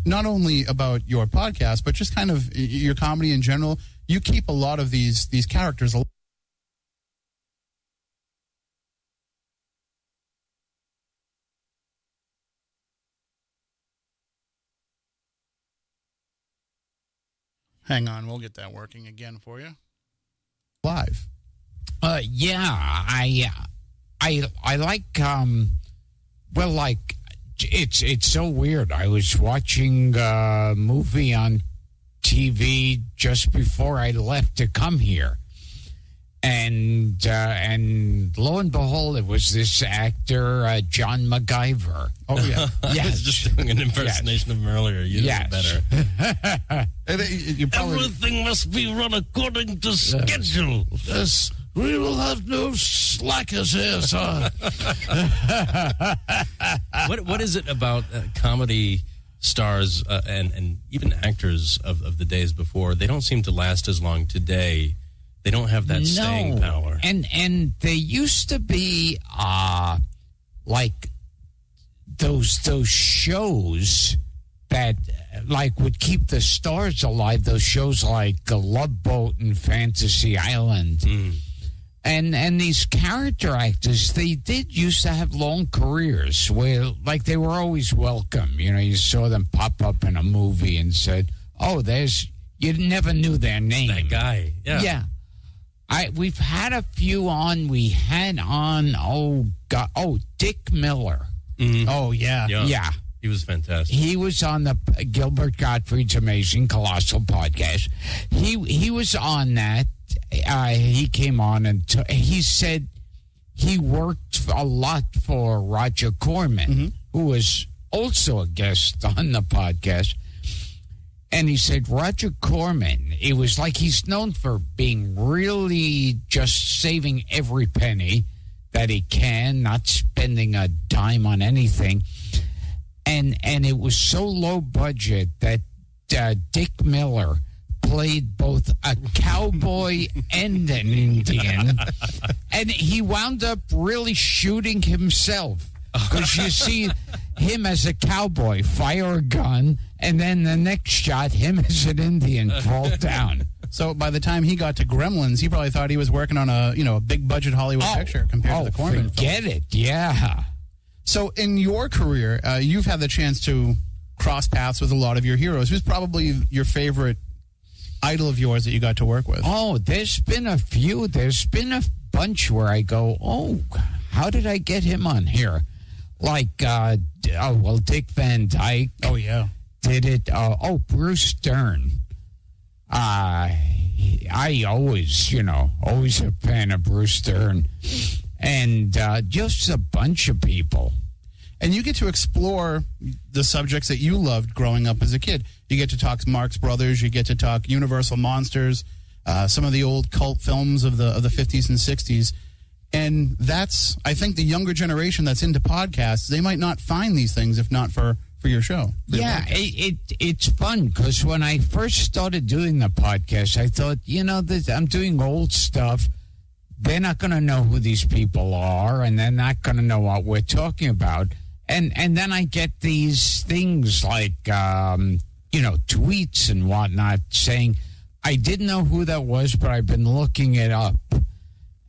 not only about your podcast, but just kind of your comedy in general. You keep a lot of these characters alive. Hang on, we'll get that working again for you. Live. Yeah, I like well, like it's so weird. I was watching a movie on TV just before I left to come here, And lo and behold, it was this actor, John MacGyver. Oh, yeah. I was just doing an impersonation of him earlier. You did it better. You probably, Everything must be run according to schedule. Yes, we will have no slackers here, sir. What is it about comedy stars and even actors of the days before? They don't seem to last as long today. They don't have that staying power. And they used to be like those shows that like would keep the stars alive. Those shows like Love Boat and Fantasy Island. And these character actors, they did used to have long careers where, like, they were always welcome. You know, you saw them pop up in a movie and said, "Oh, you never knew their name." That guy, Yeah. We've had a few on. We had on, Dick Miller. oh, yeah. Yeah. He was fantastic. He was on the Gilbert Gottfried's Amazing Colossal podcast. He was on that. He came on and he said he worked a lot for Roger Corman, who was also a guest on the podcast. And he said Roger Corman, it was like he's known for being really just saving every penny that he can, not spending a dime on anything. And it was so low budget that Dick Miller played both a cowboy and an Indian. And he wound up really shooting himself. Because you see him as a cowboy fire a gun, and then the next shot, him as an Indian fall down. So by the time he got to Gremlins, he probably thought he was working on a big budget Hollywood picture compared to the Corman. Forget it, yeah. So in your career, you've had the chance to cross paths with a lot of your heroes. Who's probably your favorite idol of yours that you got to work with? Oh, there's been a few. There's been a bunch where I go, oh, how did I get him on here? Like, Dick Van Dyke. Oh, yeah. Did it. Bruce Dern. I always a fan of Bruce Dern. And just a bunch of people. And you get to explore the subjects that you loved growing up as a kid. You get to talk Marx Brothers. You get to talk Universal Monsters, some of the old cult films of the 50s and 60s. And that's, I think, the younger generation that's into podcasts, they might not find these things if not for your show. Yeah, it's fun because when I first started doing the podcast, I thought, I'm doing old stuff. They're not going to know who these people are, and they're not going to know what we're talking about. And then I get these things like, tweets and whatnot saying, I didn't know who that was, but I've been looking it up.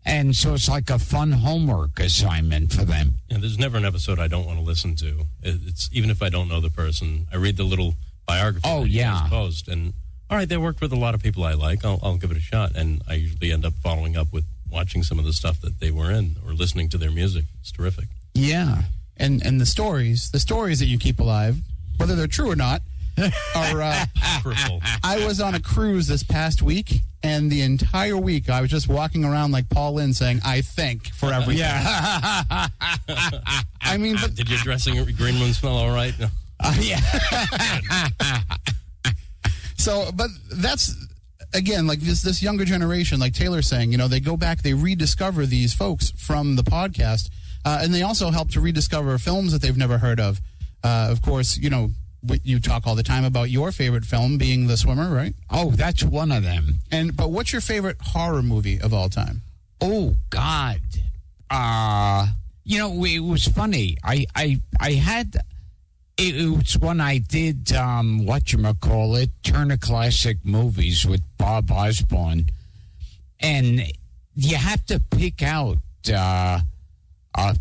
And so it's like a fun homework assignment for them. Yeah, there's never an episode I don't want to listen to. It's even if I don't know the person, I read the little biography that you guys post, and all right, they worked with a lot of people I like. I'll give it a shot, and I usually end up following up with watching some of the stuff that they were in or listening to their music. It's terrific. Yeah, and the stories that you keep alive, whether they're true or not, are Crystal. I was on a cruise this past week, and the entire week I was just walking around like Paul Lynde saying, I think, for everything. Yeah. I mean, but Did your dressing green room smell all right? No. Yeah. So, but that's, again, like this younger generation, like Taylor's saying, they go back, they rediscover these folks from the podcast, and they also help to rediscover films that they've never heard of. Of course, you talk all the time about your favorite film being The Swimmer, right? Oh, that's one of them. But what's your favorite horror movie of all time? Oh, God. It was funny. I had... It was when I did, Turner Classic Movies with Bob Osborne. And you have to pick out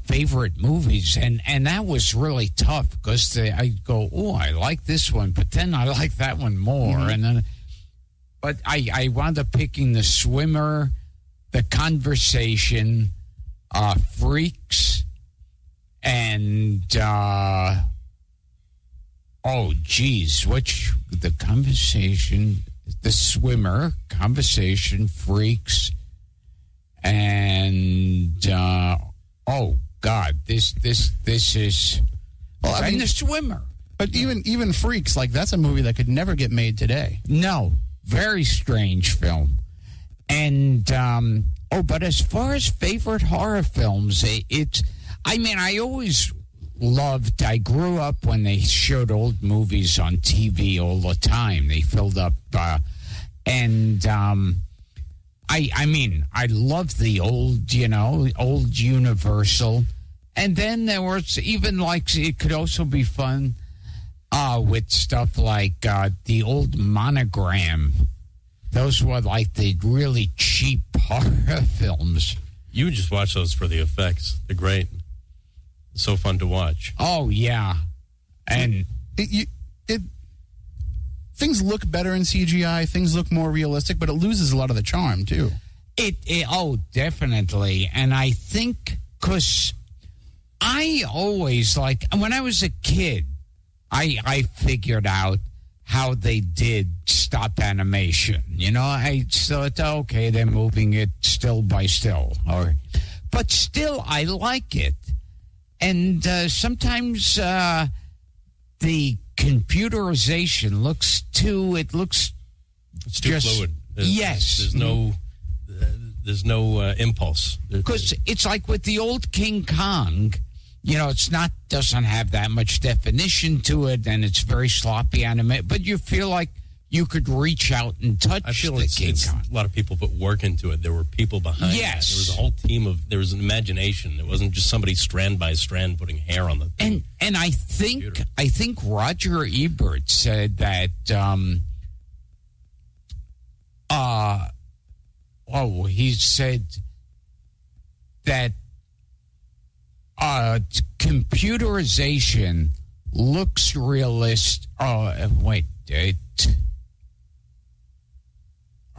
favorite movies. And that was really tough because I go, oh, I like this one, but then I like that one more. Mm-hmm. And then, but I wound up picking The Swimmer, The Conversation, Freaks, and... The Conversation, The Swimmer, Conversation, Freaks, And oh God, this is and the swimmer. But even Freaks, like that's a movie that could never get made today. No, very strange film. And but as far as favorite horror films, I always loved. I grew up when they showed old movies on TV all the time. They filled up, I loved the old Universal. And then there was even it could also be fun with stuff like the old Monogram. Those were like the really cheap horror films. You would just watch those for the effects. They're great. It's so fun to watch. Oh, yeah. And things look better in CGI. Things look more realistic, but it loses a lot of the charm, too. Definitely. And I think because I always, when I was a kid, I figured out how they did stop animation. I thought, okay, they're moving it still by still. But still, I like it. And sometimes the computerization looks too It's too fluid. Yes. There's no impulse. Because it's like with the old King Kong, doesn't have that much definition to it, and it's very sloppy animated, but you feel like you could reach out and touch the King Kong. A lot of people put work into it. There were people behind it. There was a whole team there was an imagination. It wasn't just somebody strand by strand putting hair on the thing. And I think Roger Ebert said that he said that computerization looks realistic.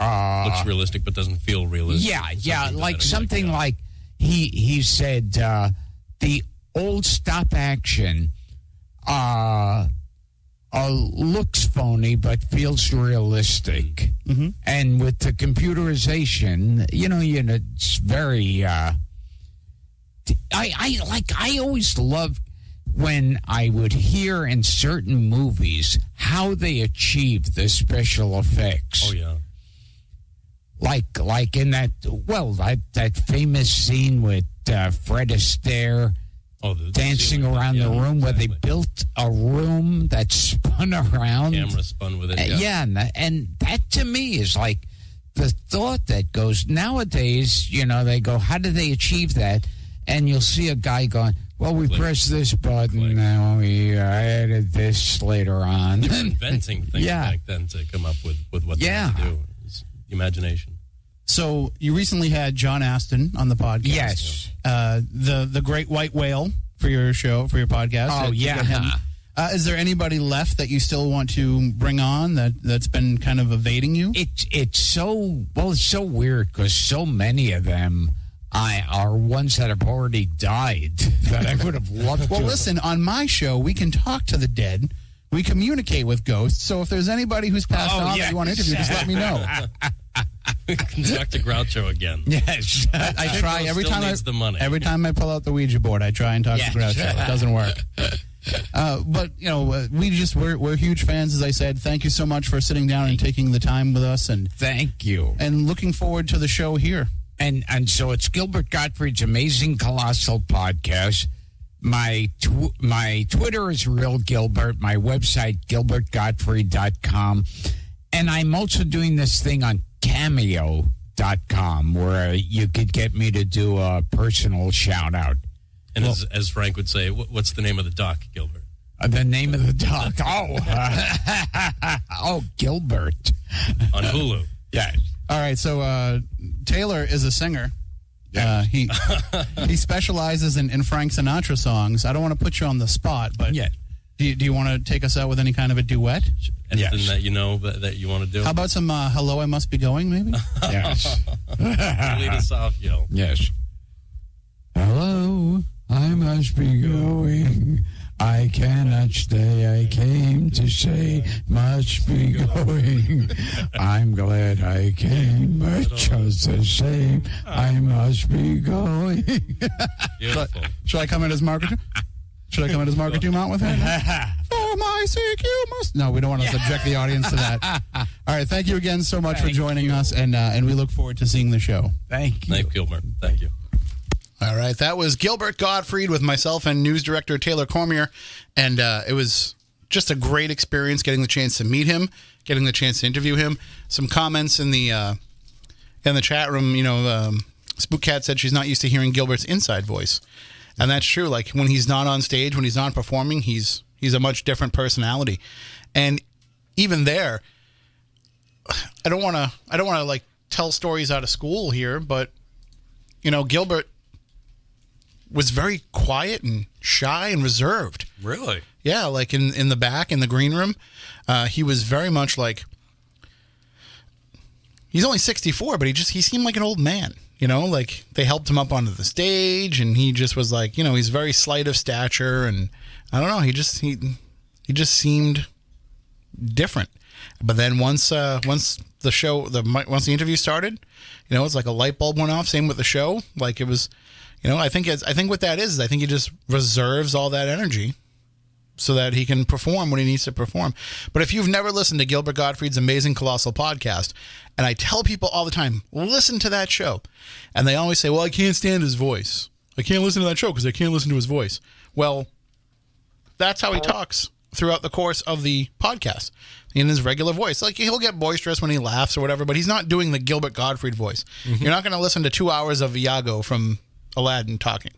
Looks realistic, but doesn't feel realistic. Yeah, something like he said the old stop action looks phony but feels realistic. Mm-hmm. And with the computerization, it's very. I always loved when I would hear in certain movies how they achieved the special effects. Oh yeah. Like in that famous scene with Fred Astaire dancing around the room where they built a room that spun around. Camera spun with it. And that to me is like the thought that goes nowadays. They go, how did they achieve that? And you'll see a guy going, well, we press this button, now we added this later on. They were inventing things back then to come up with what they had to do. It's imagination. So you recently had John Aston on the podcast. Yes. The Great White Whale for your show, for your podcast. Oh, yeah. Is there anybody left that you still want to bring on that's been kind of evading you? It's so weird because so many of them are ones that have already died that I would have loved to. Well, listen, on my show, we can talk to the dead. We communicate with ghosts. So if there's anybody who's passed on that you want to interview, just let me know. We can talk to Groucho again. Yes. I try every time the money. Every time I pull out the Ouija board, I try and talk to Groucho. It doesn't work. But we're huge fans, as I said. Thank you so much for sitting down and taking the time with us, and thank you. And looking forward to the show here. And so it's Gilbert Gottfried's Amazing Colossal Podcast. My Twitter is Real Gilbert. My website, gilbertgottfried.com. And I'm also doing this thing on Cameo.com where you could get me to do a personal shout out. And as Frank would say, what's the name of the doc, Gilbert? The name of the doc? Gilbert. On Hulu. Yeah. All right, so Taylor is a singer. He specializes in Frank Sinatra songs. I don't want to put you on the spot, but do you want to take us out with any kind of a duet? Anything that you know that you want to do? How about some Hello, I Must Be Going, maybe? Yes. Lead us off, yo. Yes. Hello, I must be going. I cannot stay. I came to say, must be going. I'm glad I came, but just the same, I must be going. Beautiful. Should I come in as Margaret? Should I come in as Margaret Dumont with him? For my sake, you must. No, we don't want to subject the audience to that. All right, thank you again so much for joining us, and we look forward to seeing the show. Thank you. Thank you, Gilbert. Thank you. All right, that was Gilbert Gottfried with myself and news director Taylor Cormier, and it was just a great experience getting the chance to meet him, getting the chance to interview him. Some comments in the chat room, Spook Cat said she's not used to hearing Gilbert's inside voice, and that's true. Like when he's not on stage, when he's not performing, he's a much different personality, and even there, I don't want to like tell stories out of school here, but Gilbert was very quiet and shy and reserved. Really? Yeah, like in the back, in the green room, he was very much like, he's only 64, but he seemed like an old man, like they helped him up onto the stage, and he just was like, he's very slight of stature, and I don't know, he just seemed different. But then once the interview started, it's like a light bulb went off. Same with the show, like it was. I think what that is I think he just reserves all that energy so that he can perform when he needs to perform. But if you've never listened to Gilbert Gottfried's Amazing Colossal Podcast, and I tell people all the time, listen to that show. And they always say, well, I can't stand his voice. I can't listen to that show because I can't listen to his voice. Well, that's how he talks throughout the course of the podcast in his regular voice. Like he'll get boisterous when he laughs or whatever, but he's not doing the Gilbert Gottfried voice. Mm-hmm. You're not going to listen to 2 hours of Iago from Aladdin talking.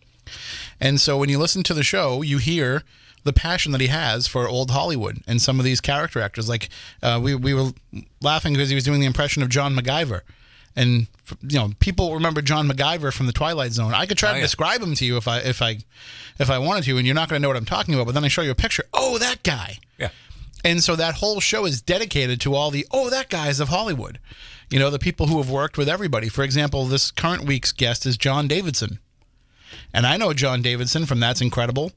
And so when you listen to the show, you hear the passion that he has for old Hollywood and some of these character actors. Like we were laughing because he was doing the impression of John MacGyver. And people remember John MacGyver from the Twilight Zone. I could try to describe him to you if I wanted to, and you're not going to know what I'm talking about. But then I show you a picture. Oh, that guy. Yeah. And so that whole show is dedicated to all the that guys of Hollywood. The people who have worked with everybody. For example, this current week's guest is John Davidson. And I know John Davidson from That's Incredible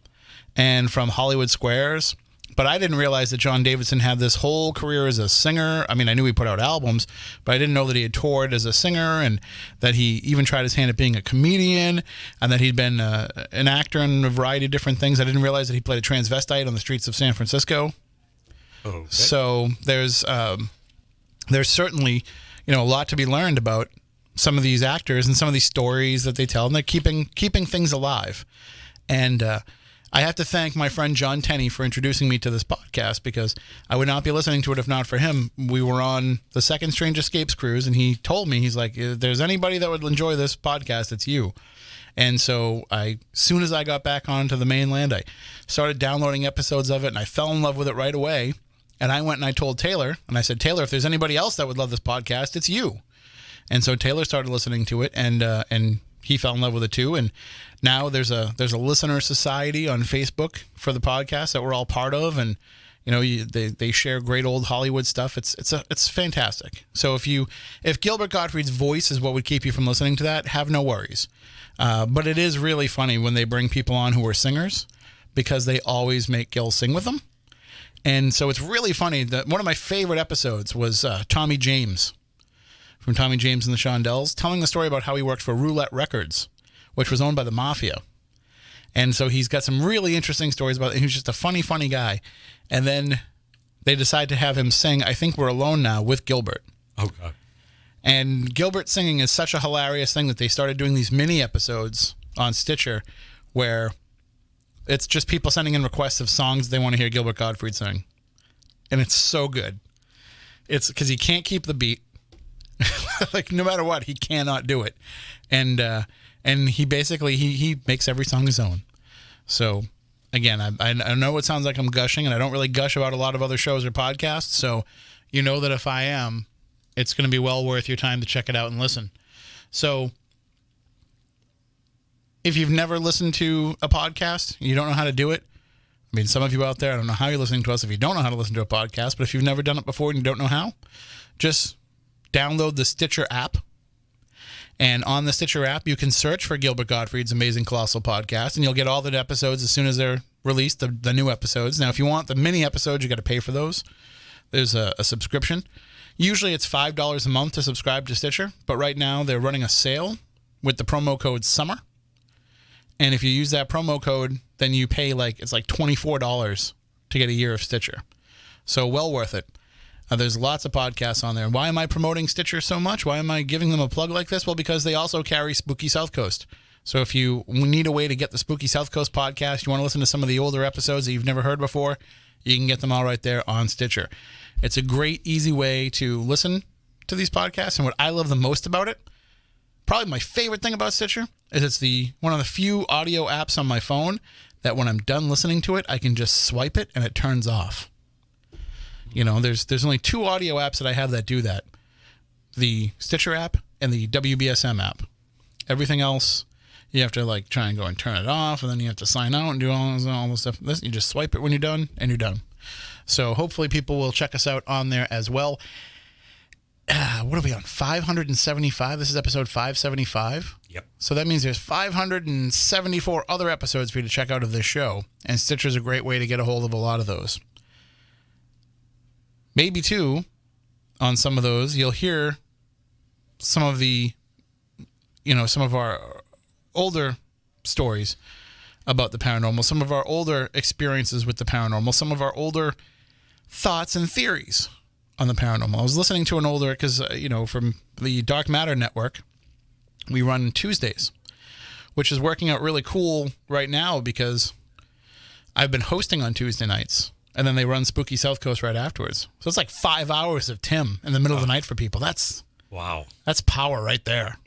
and from Hollywood Squares. But I didn't realize that John Davidson had this whole career as a singer. I mean, I knew he put out albums, but I didn't know that he had toured as a singer and that he even tried his hand at being a comedian and that he'd been an actor in a variety of different things. I didn't realize that he played a transvestite on the streets of San Francisco. Okay. So there's certainly, a lot to be learned about some of these actors and some of these stories that they tell, and they're keeping things alive. And I have to thank my friend John Tenney for introducing me to this podcast, because I would not be listening to it if not for him. We were on the Second Strange Escapes cruise, and he told me, he's like, if there's anybody that would enjoy this podcast, it's you. And so as soon as I got back onto the mainland, I started downloading episodes of it, and I fell in love with it right away. And I went and I told Taylor, and I said, Taylor, if there's anybody else that would love this podcast, it's you. And so Taylor started listening to it, and he fell in love with it too. And now there's a listener society on Facebook for the podcast that we're all part of, and they share great old Hollywood stuff. It's fantastic. So if Gilbert Gottfried's voice is what would keep you from listening to that, have no worries. But it is really funny when they bring people on who are singers, because they always make Gil sing with them. And so it's really funny that one of my favorite episodes was Tommy James from Tommy James and the Shondells, telling the story about how he worked for Roulette Records, which was owned by the Mafia. And so he's got some really interesting stories about it. He was just a funny guy. And then they decide to have him sing I Think We're Alone Now with Gilbert. Oh, God. And Gilbert singing is such a hilarious thing that they started doing these mini episodes on Stitcher where it's just people sending in requests of songs they want to hear Gilbert Gottfried sing. And it's so good. It's because he can't keep the beat. Like, no matter what, he cannot do it. And he basically, he makes every song his own. So, again, I know it sounds like I'm gushing, and I don't really gush about a lot of other shows or podcasts. So, you know that if I am, it's going to be well worth your time to check it out and listen. So, if you've never listened to a podcast, you don't know how to do it. I mean, some of you out there, I don't know how you're listening to us if you don't know how to listen to a podcast, but if you've never done it before and you don't know how, just download the Stitcher app. And on the Stitcher app, you can search for Gilbert Gottfried's Amazing Colossal Podcast, and you'll get all the episodes as soon as they're release the new episodes. Now, if you want the mini episodes, you got to pay for those. There's a subscription. Usually it's $5 a month to subscribe to Stitcher, but right now they're running a sale with the promo code SUMMER. And if you use that promo code, then you pay it's like $24 to get a year of Stitcher. So well worth it. There's lots of podcasts on there. Why am I promoting Stitcher so much? Why am I giving them a plug like this? Well, because they also carry Spooky South Coast. So if you need a way to get the Spooky South Coast podcast, you want to listen to some of the older episodes that you've never heard before, you can get them all right there on Stitcher. It's a great, easy way to listen to these podcasts. And what I love the most about it, probably my favorite thing about Stitcher, is it's one of the few audio apps on my phone that when I'm done listening to it, I can just swipe it and it turns off. You know, there's only 2 audio apps that I have that do that. The Stitcher app and the WBSM app. Everything else, you have to try and go and turn it off, and then you have to sign out and do all this stuff. You just swipe it when you're done, and you're done. So hopefully people will check us out on there as well. What are we on? 575? This is episode 575? Yep. So that means there's 574 other episodes for you to check out of this show, and Stitcher's a great way to get a hold of a lot of those. Maybe, too, on some of those, you'll hear some of some of our older stories about the paranormal, some of our older experiences with the paranormal, some of our older thoughts and theories on the paranormal. I was listening to an older, because, from the Dark Matter Network, we run Tuesdays, which is working out really cool right now because I've been hosting on Tuesday nights. And then they run Spooky South Coast right afterwards. So it's like 5 hours of Tim in the middle of the night for people. That's power right there.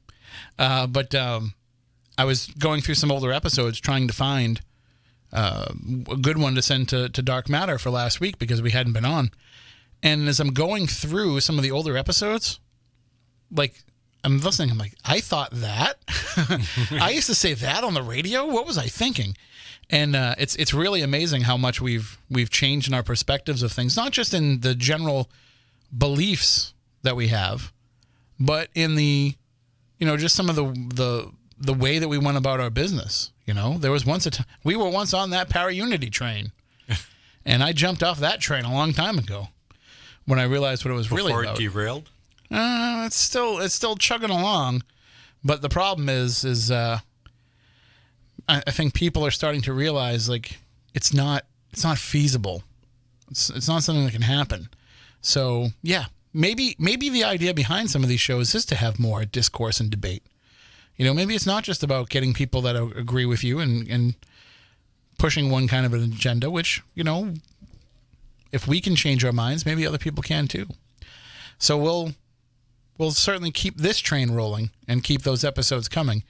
But I was going through some older episodes trying to find a good one to send to Dark Matter for last week because we hadn't been on. And as I'm going through some of the older episodes, I'm listening, I'm like, I thought that? I used to say that on the radio? What was I thinking? And it's really amazing how much we've changed in our perspectives of things, not just in the general beliefs that we have, but in the, just some of the way that we went about our business. There was once we were once on that Para-Unity train, and I jumped off that train a long time ago when I realized what it was really about. Before it derailed? It's still chugging along, but the problem is I think people are starting to realize it's not feasible. It's not something that can happen. So yeah, maybe the idea behind some of these shows is to have more discourse and debate. Maybe it's not just about getting people that agree with you and pushing one kind of an agenda, which, if we can change our minds, maybe other people can too. So we'll certainly keep this train rolling and keep those episodes coming.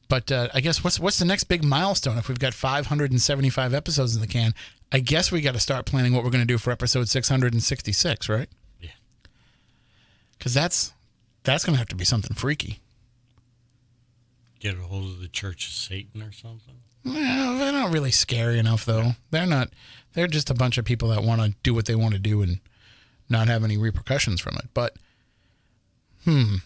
But I guess what's the next big milestone? If we've got 575 episodes in the can, I guess we got to start planning what we're going to do for episode 666, right? Yeah. Because that's going to have to be something freaky. Get a hold of the Church of Satan or something? Well, they're not really scary enough, though. They're not. They're just a bunch of people that want to do what they want to do and not have any repercussions from it. But, there'll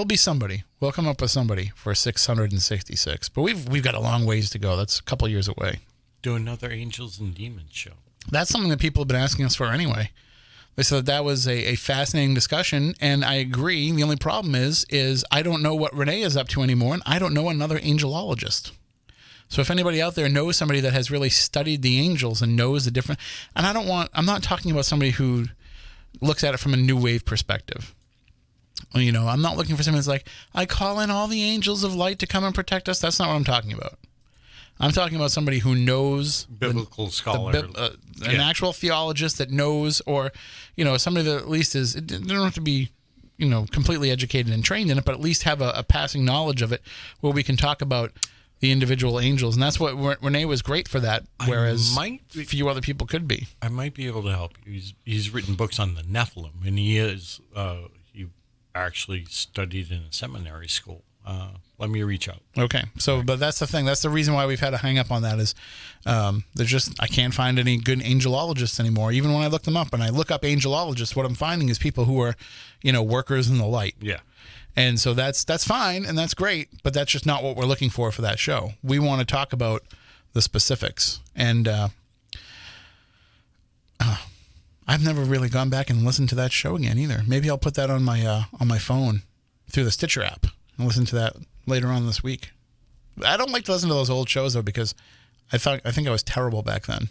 be somebody. We'll come up with somebody for 666. But we've got a long ways to go. That's a couple years away. Do another Angels and Demons show. That's something that people have been asking us for anyway. They said that was a fascinating discussion, and I agree. The only problem is I don't know what Renee is up to anymore, and I don't know another angelologist. So if anybody out there knows somebody that has really studied the angels and knows the different, and I'm not talking about somebody who looks at it from a new wave perspective. I'm not looking for somebody that's like, I call in all the angels of light to come and protect us. That's not what I'm talking about. I'm talking about somebody who knows biblical scholar, an actual theologist that knows, or somebody that at least is. They don't have to be, completely educated and trained in it, but at least have a passing knowledge of it, where we can talk about the individual angels, and that's what Renee was great for that. Whereas few other people could be. I might be able to help you. He's written books on the Nephilim, and he actually studied in a seminary school. Let me reach out. Okay. So, but that's the thing. That's the reason why we've had to hang up on that is I can't find any good angelologists anymore. Even when I look them up and I look up angelologists, what I'm finding is people who are, workers in the light. Yeah. And so that's fine and that's great, but that's just not what we're looking for that show. We want to talk about the specifics. And I've never really gone back and listened to that show again either. Maybe I'll put that on my phone through the Stitcher app and listen to that later on this week. I don't like to listen to those old shows though because I think I was terrible back then.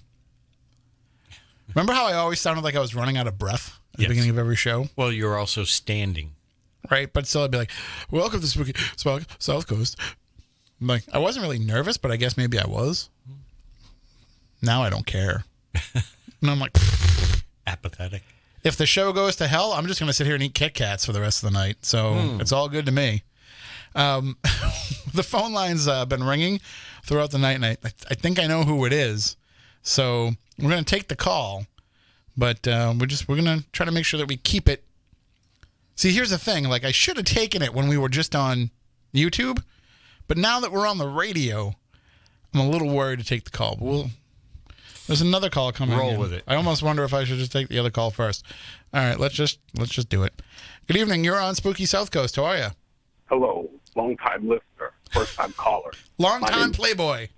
Remember how I always sounded like I was running out of breath at the beginning of every show? Well, you're also standing. Right, but still I'd be like, welcome to Spooky South Coast. I'm like, I wasn't really nervous, but I guess maybe I was. Now I don't care. And I'm like, apathetic. If the show goes to hell, I'm just going to sit here and eat Kit Kats for the rest of the night. So it's all good to me. The phone line's been ringing throughout the night, and I think I know who it is. So we're going to take the call, but we're going to try to make sure that we keep it. See, here's the thing. Like, I should have taken it when we were just on YouTube, but now that we're on the radio, I'm a little worried to take the call. But there's another call coming in. Roll with it. I almost wonder if I should just take the other call first. All right, let's just do it. Good evening. You're on Spooky South Coast. How are you? Hello, long-time listener, first-time caller. Long-time Playboy.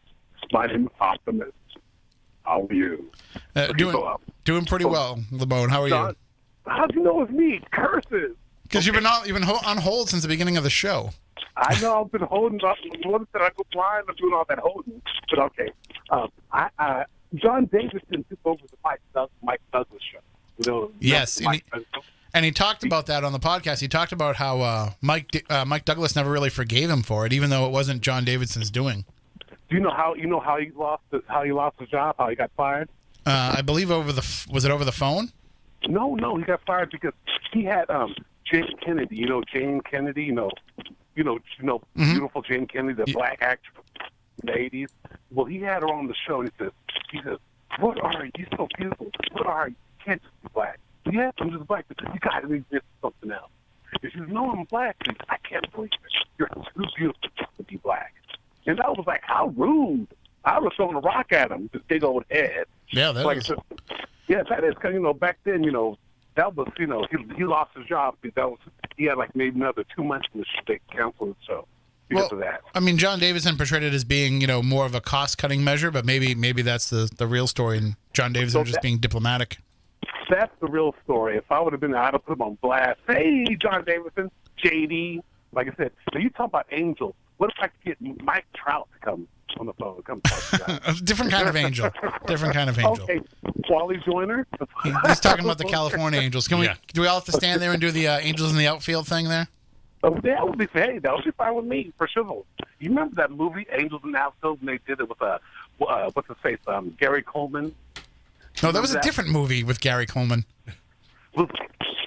My name is Optimist. How are you? Doing pretty well, LeBone. How are you? How do you know it's me? Curses. Because you've been on hold since the beginning of the show. I know I've been holding up. What did I go blind? I'm doing all that holding. But okay. John Davidson took over the Mike Douglas show. You know, yes, and he talked about that on the podcast. He talked about how Mike Douglas never really forgave him for it, even though it wasn't John Davidson's doing. Do you know how he lost his job? How he got fired? I believe was it over the phone? No, he got fired because he had Jane Kennedy. You know Jane Kennedy. Beautiful Jane Kennedy, the black actress in the '80s. Well, he had her on the show, and he says, "What are you? You're so beautiful. What are you? You can't just be black." Yeah, I'm just black. You got to be something else. If you know I'm black, I can't believe it. You're too beautiful to be black. And I was like, how rude. I was throwing a rock at him, this big old head. Yeah, that is. Yeah, that is. Because, back then, that was, he lost his job. He had like maybe another 2 months in the they canceled the show because of that. I mean, John Davidson portrayed it as being, more of a cost-cutting measure, but maybe that's the real story, and John Davidson just being diplomatic. That's the real story. If I would have been there, I'd have put him on blast. Hey, John Davidson, JD. Like I said, now you talk about angels. What if I could get Mike Trout to come on the phone? Come talk to you guys. Different kind of angel. Different kind of angel. Okay, Wally Joyner. He's talking about the California Angels. Do we all have to stand there and do the Angels in the Outfield thing there? Oh, that would be fine with me for sure. You remember that movie Angels in the Outfield, and they did it with what's his face, Gary Coleman. No, that was a different movie with Gary Coleman. Was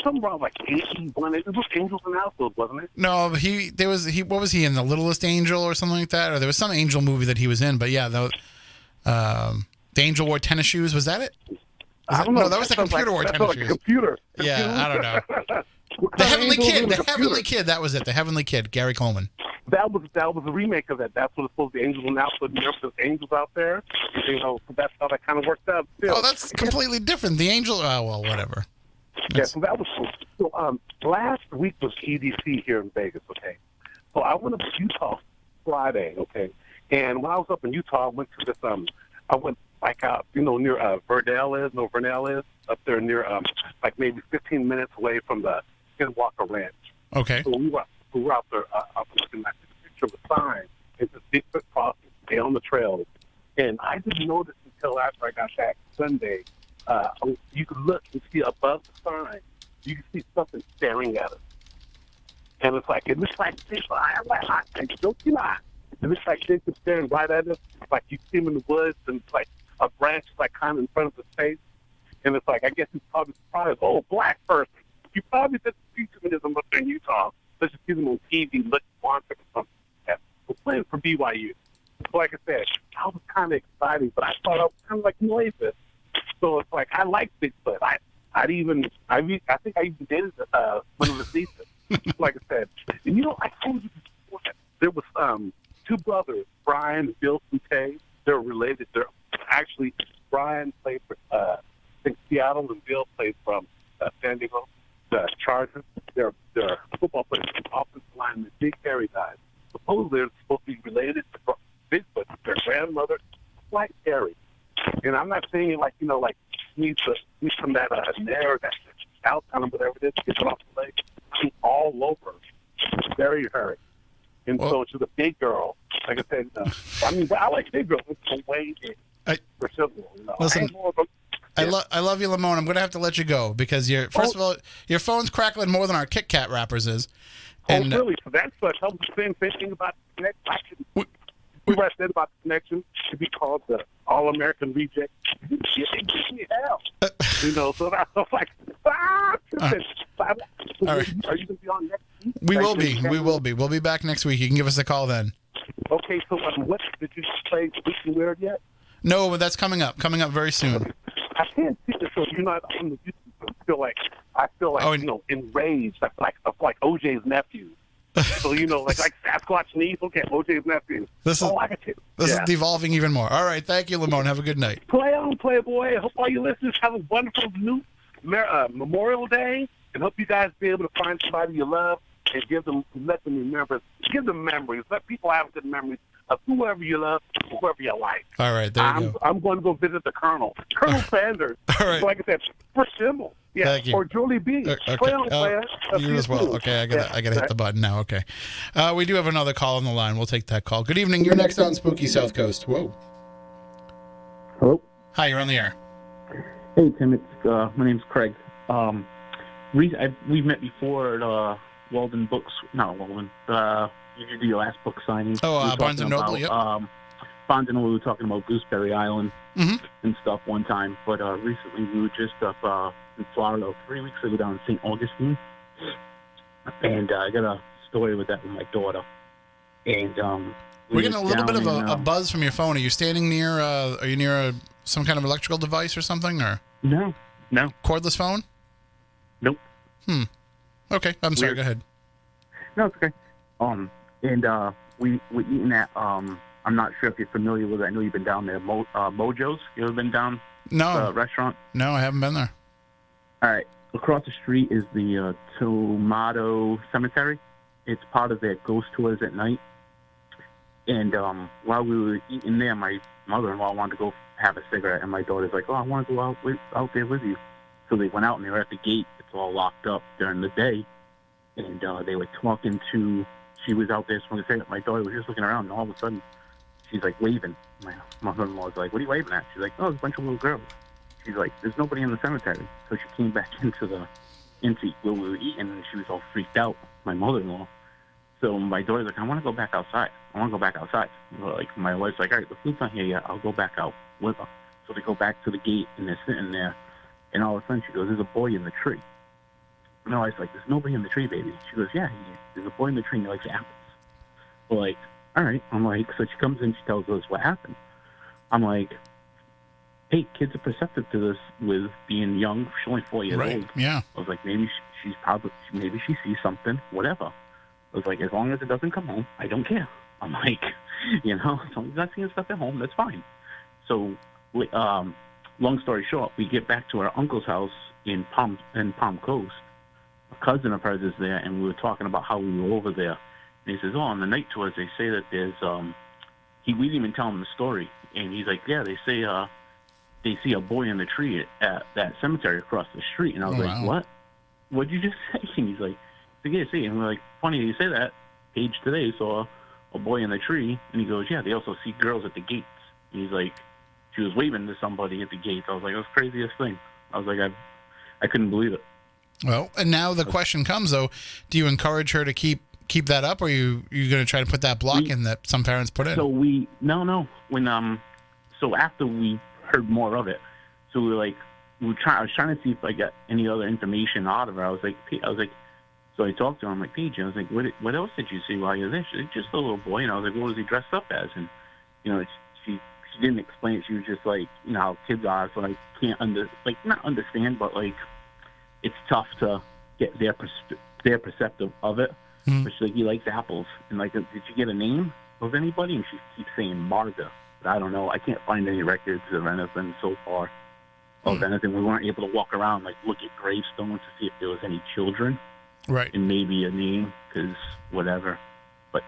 something wrong like 81? It was Angels in the Outfield, wasn't it? No, what was he in, The Littlest Angel or something like that? Or there was some angel movie that he was in, but yeah, the angel wore tennis shoes. Was that it? I don't know. No, that was the computer wore tennis shoes. Computer. Yeah, I don't know. The Heavenly Kid. That was it. The Heavenly Kid, Gary Coleman. That was a remake of that. That's what it's supposed to be. Angels in the Outfield. There's angels out there. So that's how that kind of worked out. Oh, that's completely different. The angel. Oh, well, whatever. Yeah, so that was cool. So last week was EDC here in Vegas, okay? So I went up to Utah Friday, okay? And when I was up in Utah, I went to this, I went like out, near Vernell is, up there near, like maybe 15 minutes away from the Skinwalker Ranch. Okay. So we were out there, up looking at the picture of a sign. It's a Bigfoot crossing, stay on the trail. And I didn't notice until after I got back Sunday. You could look and see above the sign, you can see something staring at us. And it looks like this. I joke you not. It looks like this is staring right at us. It's like you see him in the woods, and it's like a branch like kind of in front of his face. And it's like, I guess he's probably surprised. Oh, black person. You probably did see feminism up there in Utah. Let's just see them on TV, look, watch or something like that. We're playing for BYU. So like I said, I was kind of excited, but I thought I was kind of like Noasis. So it's like, I like Bigfoot. I think I even dated one of his nieces. Like I said, and I told you before, there was two brothers, Brian and Bill Foutte. They're related. They're actually, Brian played for I think Seattle, and Bill played from San Diego, the Chargers. They're football players, offensive linemen, big hairy guys. Supposedly they're supposed to be related to Bigfoot. Their grandmother, thing, like, you know, like, needs some that nair, that out on them, whatever it is, get it off the leg. She's all over. Very hurt. And so she's a big girl. Like I said, I mean, I like big girls. It's a way for civil. You know? Listen, I love you, Lamone. I'm going to have to let you go because first of all, your phone's crackling more than our Kit Kat wrappers is. And, really? So that's what helps the same thing about the connection. What I said about the connection should be called the All-American Reject. Shit, they give me hell. You know, so that's like, all right. Are you going to be on next week? We will be. We will be. We'll be back next week. You can give us a call then. Okay, so what did you play Weekly Weird yet? No, but that's coming up. Coming up very soon. I can't see this, so you're not on the YouTube. I feel like you know, enraged. Like OJ's nephew. So, you know, like Sasquatch Sneeze, okay, OJ's nephew. This is devolving even more. All right, thank you, Lamone. Have a good night. Play on, Playboy. I hope all you listeners have a wonderful new Memorial Day, and hope you guys be able to find somebody you love and let them remember, give them memories. Let people have good memories of whoever you love, whoever you like. All right, there you go. I'm going to go visit the Colonel Sanders. All right. So like I said, for symbol. Yeah, thank you. Or Julie B. Okay. Play on, player. You as well. Okay, I gotta hit the button now. Okay. We do have another call on the line. We'll take that call. Good evening. You're next on Spooky South Coast. Whoa. Hello. Hi, you're on the air. Hey, Tim. It's my name's Craig. We've met before at Walden Books. Not Walden. You did your last book signing. Barnes and Noble. Yep. Barnes and Noble. We were talking about Gooseberry Island and stuff one time, but recently we were just up in Florida 3 weeks ago down in St. Augustine, and I got a story with my daughter. And we're getting a little bit of a buzz from your phone. Are you standing near? Are you near some kind of electrical device or something? Or no. Cordless phone? Nope. Okay, I'm sorry. Go ahead. No, it's okay. And we're eating at I'm not sure if you're familiar with it. I know you've been down there. Mojo's. You ever been down? No. Restaurant? No, I haven't been there. All right. Across the street is the Tomato Cemetery. It's part of their ghost tours at night. And while we were eating there, my mother-in-law wanted to go have a cigarette, and my daughter's like, I want to go out there with you. So they went out, and they were at the gate. It's all locked up during the day. And they were talking to, she was out there smoking a cigarette. My daughter was just looking around, and all of a sudden, she's like waving. My mother-in-law was like, what are you waving at? She's like, oh, there's a bunch of little girls. She's like, there's nobody in the cemetery. So she came back into where we were eating, and she was all freaked out, my mother-in-law. So my daughter's like, I want to go back outside. Like, my wife's like, all right, the food's not here yet. I'll go back out with her. So they go back to the gate, and they're sitting there. And all of a sudden, she goes, there's a boy in the tree. And I was like, there's nobody in the tree, baby. She goes, yeah, there's a boy in the tree, and he likes apples. We're like, all right. I'm like, so she comes in, she tells us what happened. I'm like, hey, kids are perceptive to this with being young. She's only 4 years old. Yeah. I was like, maybe maybe she sees something, whatever. I was like, as long as it doesn't come home, I don't care. I'm like, as long as you're not seeing stuff at home, that's fine. So, long story short, we get back to our uncle's house in Palm Coast. A cousin of hers is there, and we were talking about how we were over there. And he says, on the night tours, they say that there's, we didn't even tell him the story. And he's like, yeah, they say, they see a boy in the tree at that cemetery across the street. And I was like, wow. What? What'd you just say? And he's like, yeah, see. And we're like, funny you say that. Page today saw a boy in the tree. And he goes, yeah, they also see girls at the gates. And he's like, she was waving to somebody at the gates. I was like, that's the craziest thing. I was like, I couldn't believe it. Well, and now the question comes, though, do you encourage her to keep that up, or are you going to try to put that block in that some parents put in? So no. When so after we heard more of it, so we were like, I was trying to see if I got any other information out of her. I was like, so I talked to her. I'm like, Paige, I was like, what else did you see while you were there? She's like, just a little boy. And I was like, what was he dressed up as? And she didn't explain it. She was just like, how kids are. So I can't not understand, but like, it's tough to get their perceptive of it. But she's like, he likes apples. And like, did you get a name of anybody? And she keeps saying Marga. But I don't know. I can't find any records of anything so far of anything. We weren't able to walk around, like look at gravestones to see if there was any children. Right. And maybe a name, because whatever. But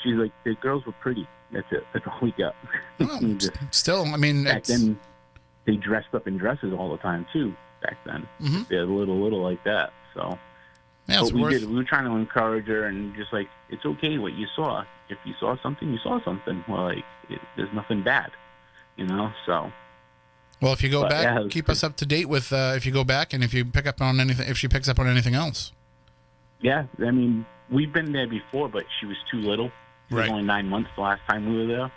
she's like, the girls were pretty. That's it. That's all we got. Well, still, I mean, back then, they dressed up in dresses all the time too back then. Mm-hmm. They're little like that. So, yeah, but we were trying to encourage her and just like, it's okay what you saw. If you saw something, you saw something. Well, like there's nothing bad, So. Well, if you go back, keep us up to date with if you go back and if you pick up on anything, if she picks up on anything else. Yeah, I mean, we've been there before, but she was too little. She was Right. only 9 months the last time we were there.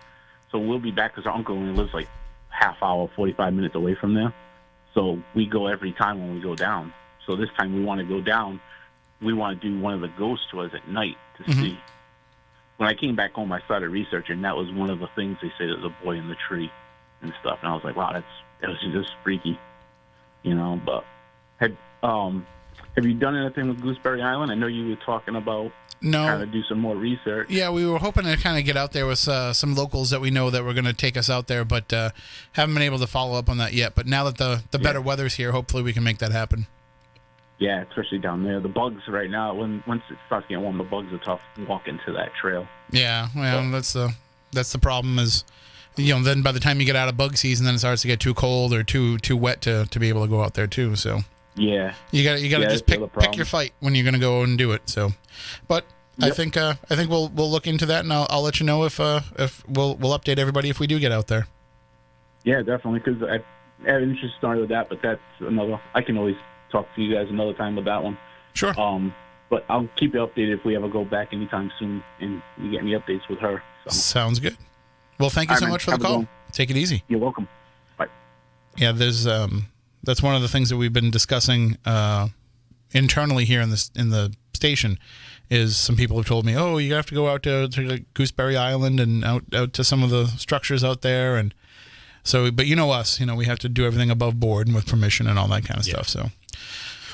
So we'll be back because our uncle only lives like half hour, 45 minutes away from there. So we go every time when we go down. So this time we want to go down. We want to do one of the ghost tours at night to see. When I came back home, I started researching. That was one of the things they say, there's a boy in the tree and stuff. And I was like, wow, that was just freaky, But have you done anything with Gooseberry Island? I know you were talking about trying to do some more research. Yeah, we were hoping to kind of get out there with some locals that we know that were going to take us out there, but haven't been able to follow up on that yet. But now that the better weather's here, hopefully we can make that happen. Yeah, especially down there. The bugs right now, once it starts getting warm, the bugs are tough walking to that trail. Yeah, well, that's the problem is, then by the time you get out of bug season, then it starts to get too cold or too wet to be able to go out there too. So yeah, you gotta just pick your fight when you're gonna go and do it. So, but I think we'll look into that, and I'll let you know if we'll update everybody if we do get out there. Yeah, definitely, because I have an interest started with that, but that's another. I can always talk to you guys another time with that one. Sure. But I'll keep you updated if we ever go back anytime soon and you get any updates with her. So. Sounds good. Well, thank you so much for the call. Take it easy. You're welcome. Bye. Yeah, there's that's one of the things that we've been discussing internally here in the station. Is some people have told me, oh, you have to go out to Gooseberry Island and out to some of the structures out there, and so. But us, we have to do everything above board and with permission and all that kind of stuff. So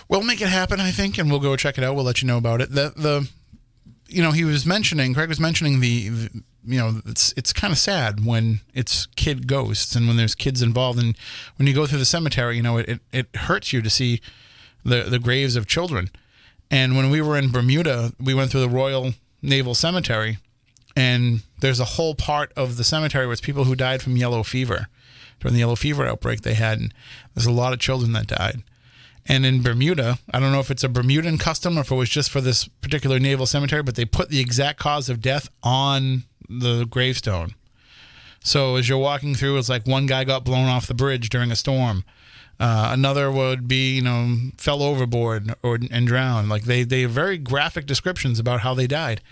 we'll make it happen, I think, and we'll go check it out. We'll let you know about it. Craig was mentioning it's kind of sad when it's kid ghosts and when there's kids involved, and when you go through the cemetery, it hurts you to see the graves of children. And when we were in Bermuda, we went through the Royal Naval Cemetery, and there's a whole part of the cemetery where it's people who died from yellow fever during the yellow fever outbreak they had. And there's a lot of children that died. And in Bermuda, I don't know if it's a Bermudan custom or if it was just for this particular naval cemetery, but they put the exact cause of death on the gravestone. So as you're walking through, it's like one guy got blown off the bridge during a storm. Another would be, fell overboard and drowned. Like they have very graphic descriptions about how they died.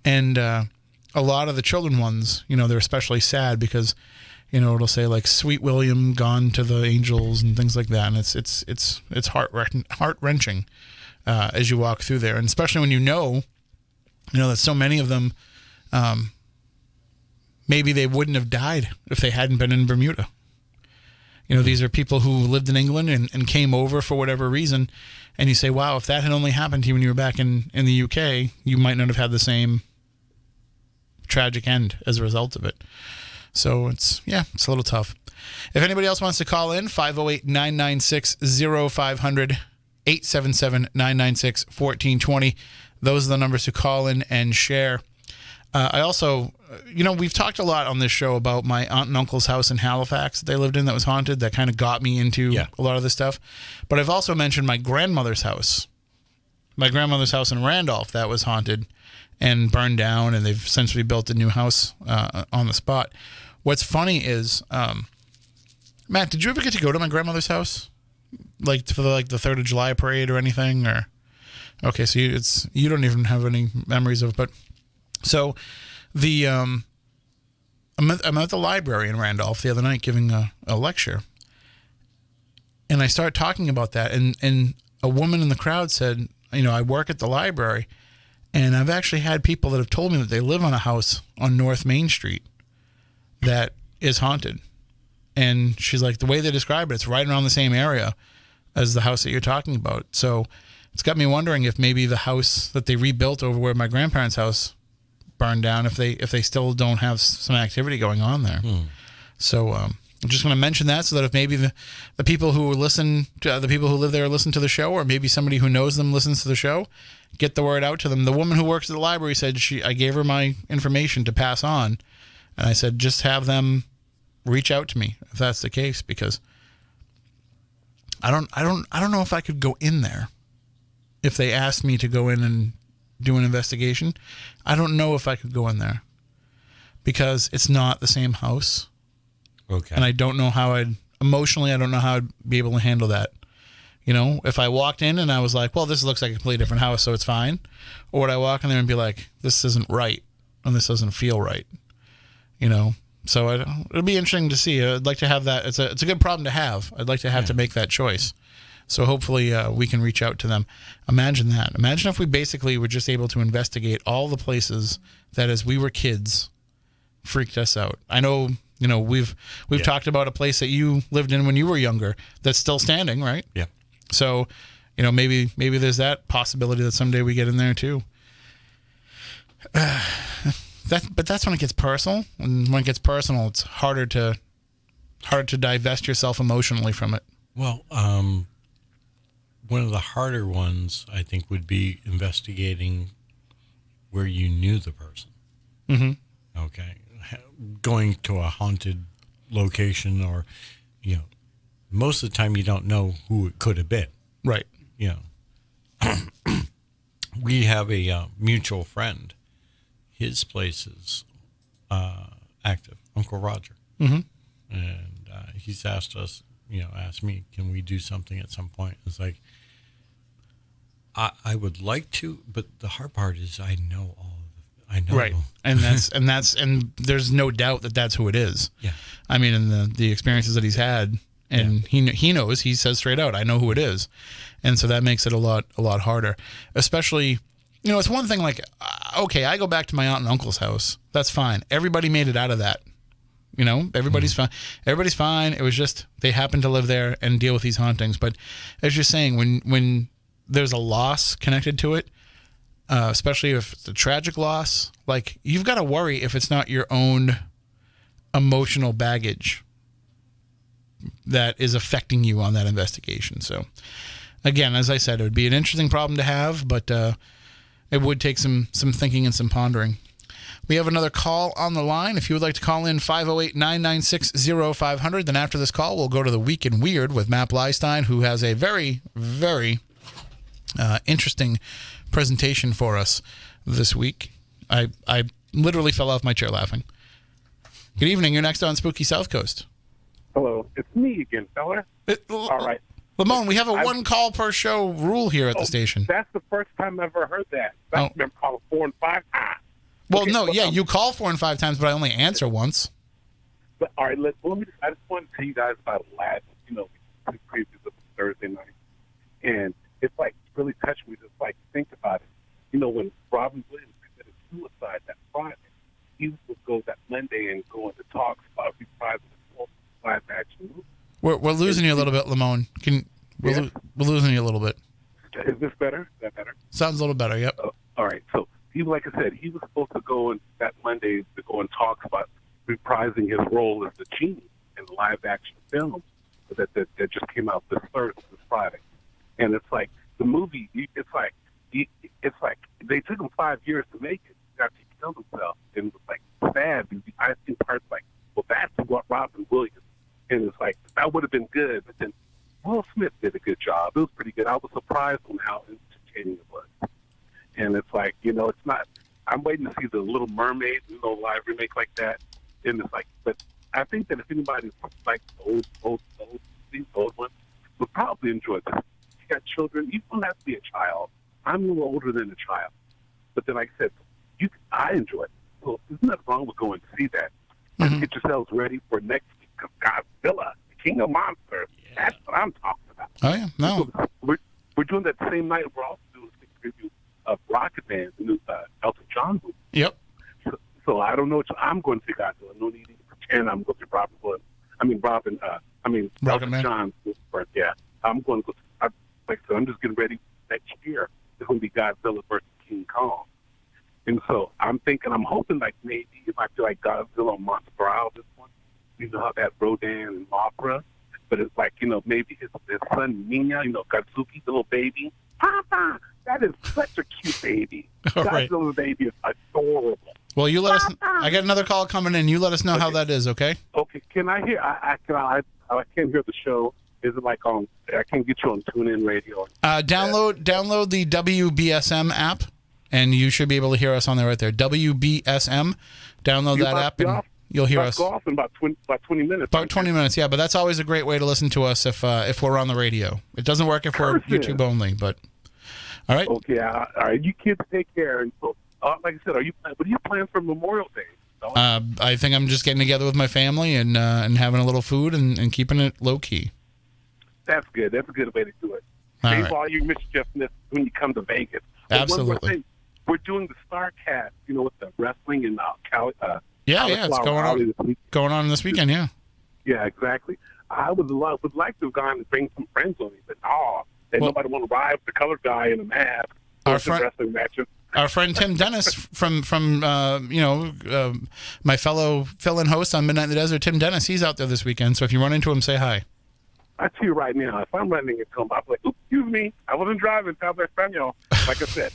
And a lot of the children ones, they're especially sad because, it'll say like "Sweet William gone to the angels" and things like that. And it's heart-wrenching as you walk through there, and especially when that so many of them, maybe they wouldn't have died if they hadn't been in Bermuda. These are people who lived in England and came over for whatever reason, and you say, wow, if that had only happened to you when you were back in the UK, you might not have had the same tragic end as a result of it. So it's a little tough. If anybody else wants to call in, 508-996-0500, 877-996-1420. Those are the numbers to call in and share. I also, we've talked a lot on this show about my aunt and uncle's house in Halifax that they lived in that was haunted. That kind of got me into a lot of this stuff. But I've also mentioned my grandmother's house. My grandmother's house in Randolph that was haunted and burned down, and they've essentially built a new house on the spot. What's funny is, Matt, did you ever get to go to my grandmother's house, like for the 3rd of July parade or anything? Or okay, so you don't even have any memories of it, but. So, I'm at the library in Randolph the other night giving a lecture, and I started talking about that, and a woman in the crowd said, I work at the library, and I've actually had people that have told me that they live on a house on North Main Street that is haunted. And she's like, the way they describe it, it's right around the same area as the house that you're talking about. So it's got me wondering if maybe the house that they rebuilt over where my grandparents' house burned down, if they still don't have some activity going on there. So I'm just going to mention that so that if maybe the people who listen to the people who live there listen to the show, or maybe somebody who knows them listens to the show, get the word out to them. The woman who works at the library said I gave her my information to pass on, and I said just have them reach out to me if that's the case, because I don't know if I could go in there. If they asked me to go in and do an investigation, I don't know if I could go in there because it's not the same house. Okay. And I don't know how emotionally, I don't know how I'd be able to handle that. You know, if I walked in and I was like, well, this looks like a completely different house, so it's fine. Or would I walk in there and be like, this isn't right and this doesn't feel right, you know? So it'll be interesting to see. I'd like to have that. It's a good problem to have. I'd like to have to make that choice. So hopefully we can reach out to them. Imagine that. Imagine if we basically were just able to investigate all the places that as we were kids freaked us out. I know, you know, we've talked about a place that you lived in when you were younger that's still standing, right? Yeah. So, you know, maybe there's that possibility that someday we get in there too. But that's when it gets personal. And when it gets personal, it's harder to divest yourself emotionally from it. Well, one of the harder ones, I think, would be investigating where you knew the person. Mm-hmm. Okay. Going to a haunted location or, you know, most of the time you don't know who it could have been. Right. You know. We have a mutual friend. His place is active, Uncle Roger. Mm-hmm. And he's asked us, asked me, can we do something at some point? It's like, I would like to, but the hard part is I know all of it. I know. Right. And there's no doubt that that's who it is. Yeah. I mean, in the experiences that he's had, and he knows, he says straight out, I know who it is. And so that makes it a lot harder, especially, it's one thing like, okay, I go back to my aunt and uncle's house. That's fine. Everybody made it out of that. Everybody's fine. Everybody's fine. It was just, they happened to live there and deal with these hauntings. But as you're saying, when there's a loss connected to it, especially if it's a tragic loss, like you've got to worry if it's not your own emotional baggage that is affecting you on that investigation. So again, as I said, it would be an interesting problem to have, but it would take some thinking and some pondering. We have another call on the line. If you would like to call in, 508-996-0500. Then after this call, we'll go to the Week in Weird with Matt Bleistein, who has a very, very interesting presentation for us this week. I literally fell off my chair laughing. Good evening. You're next on Spooky South Coast. Hello. It's me again, fella. All right. Lamone, we have a one call per show rule here at the station. That's the first time I've ever heard that. I've been calling 4 and 5 times. Well, okay, no, you call 4 and 5 times, but I only answer once. But, all right, I just want to tell you guys about last, previous of Thursday night. And it's like really touched me. Just like think about it. When Robin Williams committed suicide that Friday, he would go that Monday and go into talks about reprising the live action movie. We're losing you a little bit, Lamone. We're losing you a little bit. Is this better? Is that better? Sounds a little better. Yep. All right. So like I said, he was supposed to go in that Monday to go and talk about reprising his role as the genie in the live action film that just came out this Friday. And it's like the movie. It's like they took him 5 years to make it after he killed himself, and it was like sad. I think parts like, well, that's what Robin Williams. And it's like, that would have been good. But then Will Smith did a good job. It was pretty good. I was surprised on how entertaining it was. And it's like, it's not, I'm waiting to see the Little Mermaid, live remake like that. And it's like, but I think that if anybody's like these old ones, would probably enjoy this. You got children, you don't have to be a child. I'm a little older than a child. But then, like I said, I enjoy it. So there's nothing wrong with going to see that. Mm-hmm. Get yourselves ready for next week. Godzilla, the King of Monsters. Yeah. That's what I'm talking about. Oh, yeah. No. So we're doing that same night. We're also doing a preview of Rocket Man, the new Elton John movie. Yep. So I don't know. I'm going to see Godzilla. No need to pretend I'm going to Elton John. Yeah. I'm going to go. I'm just getting ready next year. It's going to be Godzilla versus King Kong. And so I'm hoping like maybe it might be like Godzilla on Monstral this one. You know how that Rodan and Mothra, but it's like, maybe his son Nina, Katsuki, the little baby. Papa, that is such a cute baby. Godzilla's baby is adorable. Well, you let us. I got another call coming in. You let us know how that is, okay? Okay. Can I hear? I can't hear the show, Is it like on? I can get you on TuneIn Radio. Download the WBSM app, and you should be able to hear us on there right there. WBSM. Download that app, and you'll hear us. Go off in about 20 minutes. About 20 minutes, yeah. But that's always a great way to listen to us if we're on the radio. It doesn't work if we're YouTube only, but all right. Okay, all right. You kids take care. And so, like I said, what are you planning for Memorial Day? I think I'm just getting together with my family and having a little food and keeping it low key. That's good. That's a good way to do it. Save all your mischiefness when you come to Vegas. Absolutely. One more thing. We're doing the StarCast, with the wrestling and it's going on this weekend. Yeah. Yeah, exactly. I would like to have gone and bring some friends on me, but nobody want to ride with the colored guy in a mask. Wrestling matches. Our friend Tim Dennis from my fellow fill-in host on Midnight in the Desert, Tim Dennis, he's out there this weekend. So if you run into him, say hi. I tell you right now, if I'm running into him, I'm like, excuse me, I wasn't driving. Like I said,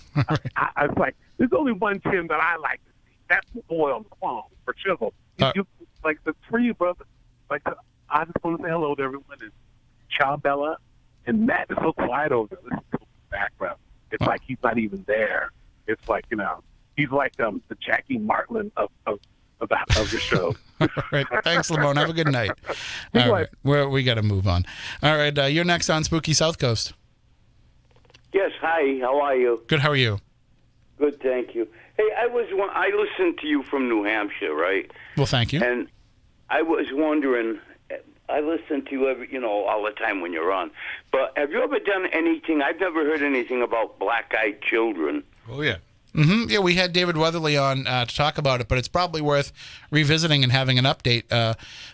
I was like, there's only one Tim that I like to see. That's the boy on the phone for Chisel. You like the three brothers. Like I just want to say hello to everyone. And Ciao Bella and Matt is so quiet over there. Listen to the background. It's like he's not even there. It's like he's like the Jackie Martling of the show. All right. Thanks, Lamone. Have a good night. All right. We got to move on. All right. You're next on Spooky South Coast. Yes. Hi. How are you? Good. How are you? Good. Thank you. Hey, I listened to you from New Hampshire, right? Well, thank you. And I was wondering, I listen to you all the time when you're on. But have you ever done anything? I've never heard anything about black-eyed children. Oh, yeah. Mm-hmm. Yeah, we had David Weatherly on to talk about it, but it's probably worth revisiting and having an update.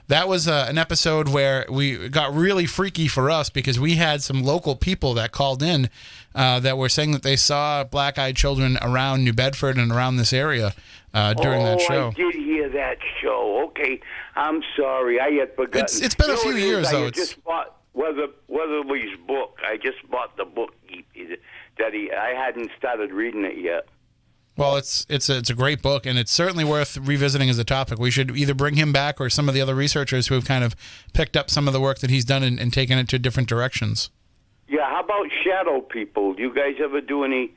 That was an episode where we got really freaky for us because we had some local people that called in that were saying that they saw black-eyed children around New Bedford and around this area during that show. I did hear that show. Okay, I'm sorry. I had forgotten. It's been a few years, though. I just bought Weatherly's book. I just bought the book that I hadn't started reading it yet. Well, it's a great book, and it's certainly worth revisiting as a topic. We should either bring him back or some of the other researchers who have kind of picked up some of the work that he's done and taken it to different directions. Yeah, how about shadow people? Do you guys ever do any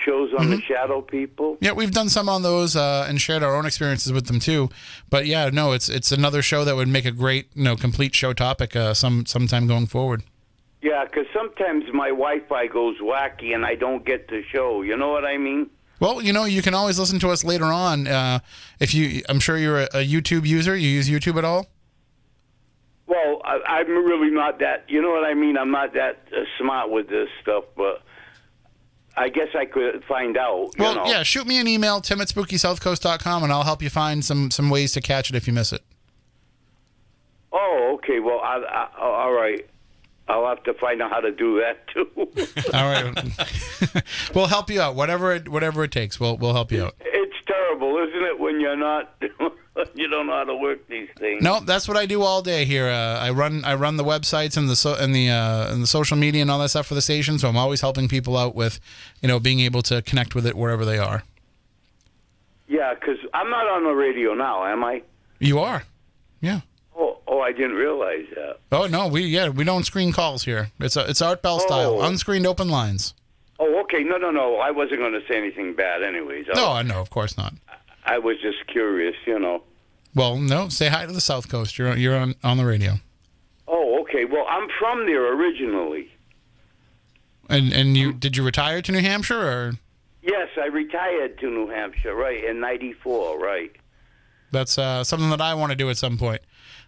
shows on the shadow people? Yeah, we've done some on those and shared our own experiences with them too. But yeah, no, it's another show that would make a great complete show topic sometime going forward. Yeah, because sometimes my Wi-Fi goes wacky and I don't get the show. You know what I mean? Well, you can always listen to us later on. I'm sure you're a YouTube user. You use YouTube at all? Well, I'm really not that. You know what I mean? I'm not that smart with this stuff, but I guess I could find out. Yeah, shoot me an email, tim@SpookySouthCoast.com, and I'll help you find some ways to catch it if you miss it. Oh, okay. Well, all right. I'll have to find out how to do that too. All right, we'll help you out. Whatever it takes, we'll help you out. It's terrible, isn't it, when you're not, you don't know how to work these things. No, that's what I do all day here. I run the websites and the social media and all that stuff for the station. So I'm always helping people out with, being able to connect with it wherever they are. Yeah, because I'm not on the radio now, am I? You are. Yeah. Oh, I didn't realize that. Oh no, we don't screen calls here. It's Art Bell style, unscreened open lines. Oh, okay. No. I wasn't going to say anything bad, anyways. No, of course not. I was just curious, Well, no, say hi to the South Coast. You're on the radio. Oh, okay. Well, I'm from there originally. And did you retire to New Hampshire or? Yes, I retired to New Hampshire, right, in '94, right. That's something that I want to do at some point.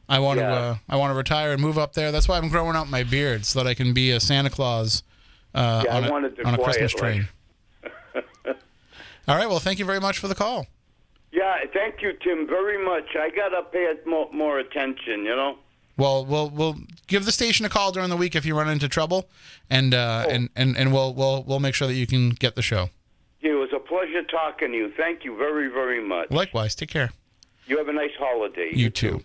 I want to retire and move up there. That's why I'm growing out my beard so that I can be a Santa Claus on a Christmas train. All right. Well, thank you very much for the call. Yeah, thank you, Tim, very much. I gotta pay it more attention. Well, we'll give the station a call during the week if you run into trouble, and we'll make sure that you can get the show. Yeah, it was a pleasure talking to you. Thank you very, very much. Likewise. Take care. You have a nice holiday. You too.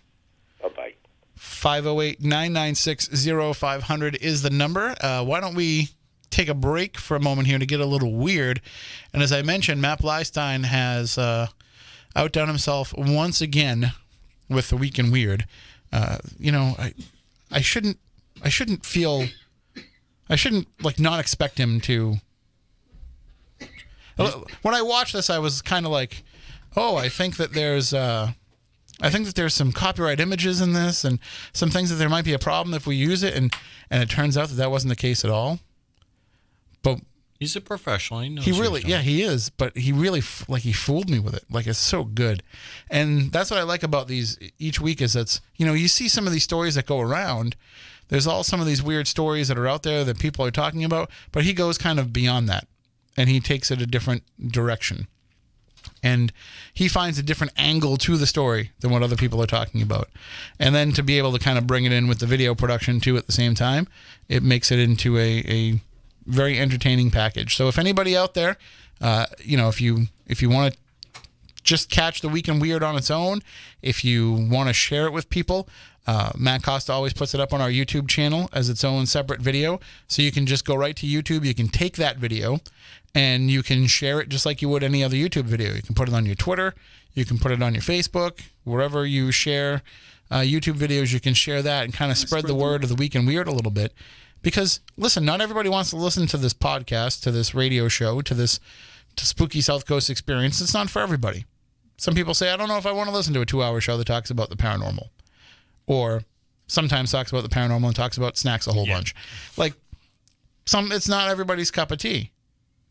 Bye-bye. 508-996-0500 is the number. Why don't we take a break for a moment here to get a little weird? And as I mentioned, Matt Bleistein has outdone himself once again with the Week in Weird. I shouldn't like not expect him to. When I watched this, I was kind of like, oh, I think that there's some copyright images in this and some things that there might be a problem if we use it. And it turns out that wasn't the case at all. But he's a professional. He knows he is. But he really, he fooled me with it. Like, it's so good. And that's what I like about these each week is that's, you see some of these stories that go around. There's all some of these weird stories that are out there that people are talking about, but he goes kind of beyond that. And he takes it a different direction. And he finds a different angle to the story than what other people are talking about. And then to be able to kind of bring it in with the video production too at the same time, it makes it into a very entertaining package. So if anybody out there, if you want to just catch the Week in Weird on its own, if you want to share it with people, Matt Costa always puts it up on our YouTube channel as its own separate video. So you can just go right to YouTube. You can take that video and you can share it just like you would any other YouTube video. You can put it on your Twitter. You can put it on your Facebook. Wherever you share YouTube videos, you can share that and kind of spread the word of the Week in Weird a little bit. Because, listen, not everybody wants to listen to this podcast, to this radio show, to Spooky South Coast Experience. It's not for everybody. Some people say, I don't know if I want to listen to a 2-hour show that talks about the paranormal. Or sometimes talks about the paranormal and talks about snacks a whole bunch. Like, it's not everybody's cup of tea.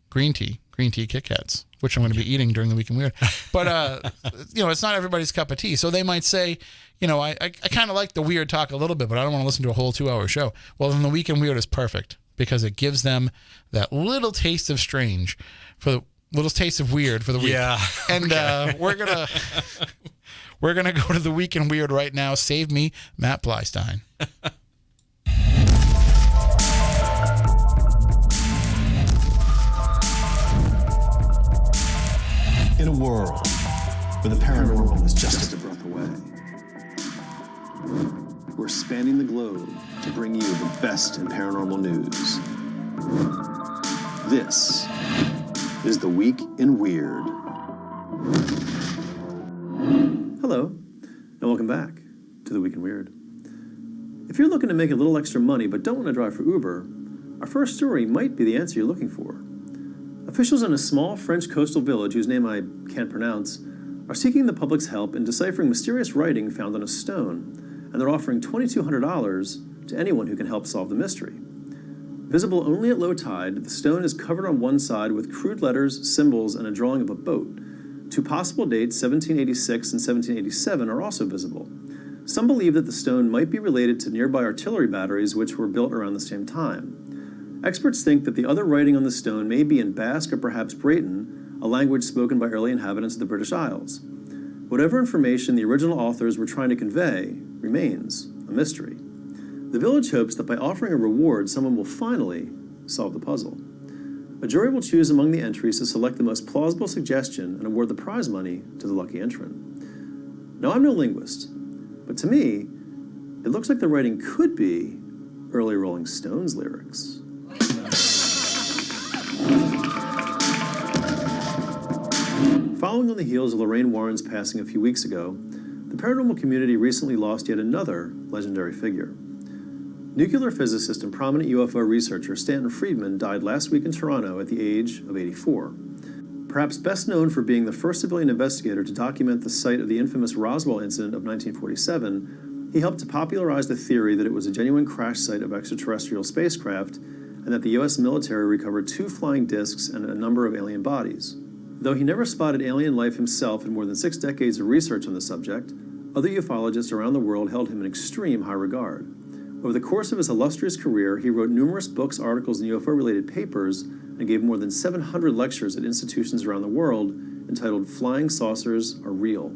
Green tea Kit Kats, which I'm going to be eating during the Week in Weird. But, it's not everybody's cup of tea. So they might say, I kind of like the weird talk a little bit, but I don't want to listen to a whole 2-hour show. Well, then the Week in Weird is perfect because it gives them that little taste of strange little taste of weird for the week. Yeah. And we're going to go to the Week in Weird right now. Save me, Matt Blystein. In a world where the paranormal is just a breath away, we're spanning the globe to bring you the best in paranormal news. This is the Week in Weird. Hello, and welcome back to the Week in Weird. If you're looking to make a little extra money but don't want to drive for Uber, our first story might be the answer you're looking for. Officials in a small French coastal village, whose name I can't pronounce, are seeking the public's help in deciphering mysterious writing found on a stone, and they're offering $2,200 to anyone who can help solve the mystery. Visible only at low tide, the stone is covered on one side with crude letters, symbols, and a drawing of a boat. Two possible dates, 1786 and 1787, are also visible. Some believe that the stone might be related to nearby artillery batteries which were built around the same time. Experts think that the other writing on the stone may be in Basque or perhaps Breton, a language spoken by early inhabitants of the British Isles. Whatever information the original authors were trying to convey remains a mystery. The village hopes that by offering a reward, someone will finally solve the puzzle. A jury will choose among the entries to select the most plausible suggestion and award the prize money to the lucky entrant. Now, I'm no linguist, but to me, it looks like the writing could be early Rolling Stones lyrics. Following on the heels of Lorraine Warren's passing a few weeks ago, the paranormal community recently lost yet another legendary figure. Nuclear physicist and prominent UFO researcher Stanton Friedman died last week in Toronto at the age of 84. Perhaps best known for being the first civilian investigator to document the site of the infamous Roswell incident of 1947, he helped to popularize the theory that it was a genuine crash site of extraterrestrial spacecraft and that the U.S. military recovered 2 flying discs and a number of alien bodies. Though he never spotted alien life himself in more than 6 decades of research on the subject, other ufologists around the world held him in extreme high regard. Over the course of his illustrious career, he wrote numerous books, articles, and UFO-related papers, and gave more than 700 lectures at institutions around the world entitled Flying Saucers Are Real.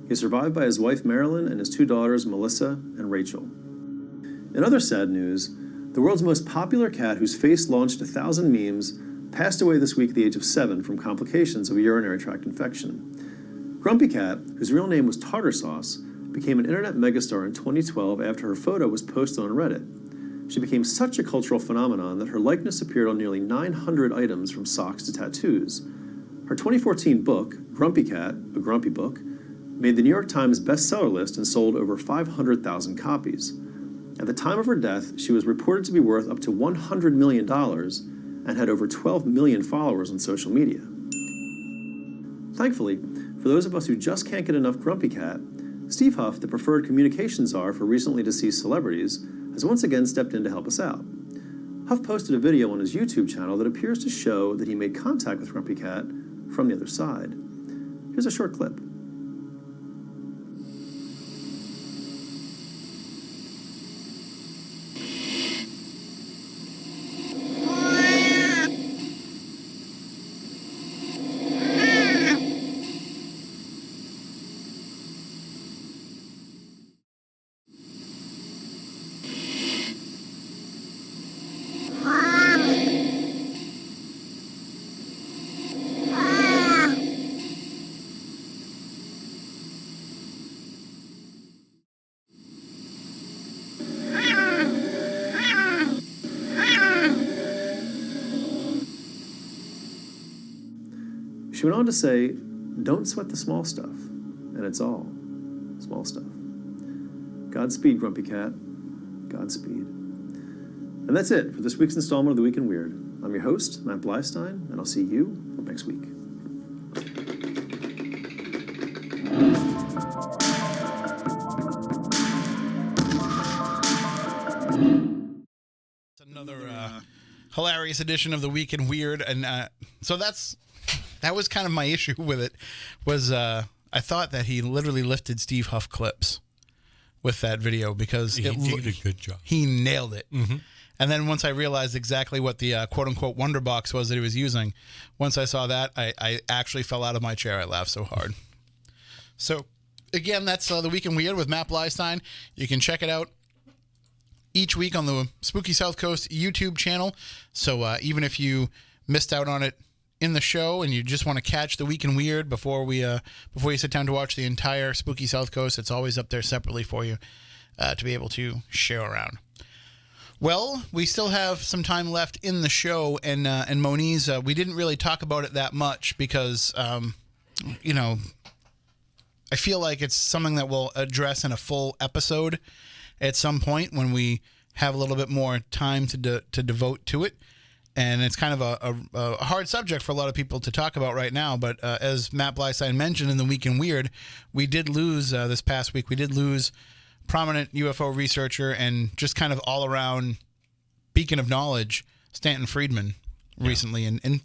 He is survived by his wife Marilyn and his 2 daughters Melissa and Rachel. In other sad news, the world's most popular cat, whose face launched 1,000 memes, passed away this week at the age of 7 from complications of a urinary tract infection. Grumpy Cat, whose real name was Tartar Sauce, became an internet megastar in 2012 after her photo was posted on Reddit. She became such a cultural phenomenon that her likeness appeared on nearly 900 items from socks to tattoos. Her 2014 book, Grumpy Cat, a Grumpy Book, made the New York Times bestseller list and sold over 500,000 copies. At the time of her death, she was reported to be worth up to $100 million and had over 12 million followers on social media. Thankfully, for those of us who just can't get enough Grumpy Cat, Steve Huff, the preferred communications czar for recently deceased celebrities, has once again stepped in to help us out. Huff posted a video on his YouTube channel that appears to show that he made contact with Grumpy Cat from the other side. Here's a short clip. She went on to say, "Don't sweat the small stuff," and it's all small stuff. Godspeed, Grumpy Cat. Godspeed. And that's it for this week's installment of The Week in Weird. I'm your host, Matt Bleistein, and I'll see you next week. It's another hilarious edition of The Week in Weird, and so that was kind of my issue with it, was I thought that he literally lifted Steve Huff clips with that video because he did a good job. He nailed it. Mm-hmm. And then once I realized exactly what the quote-unquote wonder box was that he was using, once I saw that, I actually fell out of my chair. I laughed so hard. So, again, that's The Week in Weird with Matt Bleistein. You can check it out each week on the Spooky South Coast YouTube channel. So even if you missed out on it in the show and you just want to catch The Week in Weird before you sit down to watch the entire Spooky South Coast, it's always up there separately for you to be able to share around. Well, we still have some time left in the show, and Moniz, we didn't really talk about it that much because, I feel like it's something that we'll address in a full episode at some point when we have a little bit more time to devote to it. And it's kind of a hard subject for a lot of people to talk about right now. But as Matt Bleistein mentioned in The Week in Weird, we did lose this past week. We did lose prominent UFO researcher and just kind of all-around beacon of knowledge, Stanton Friedman, recently. And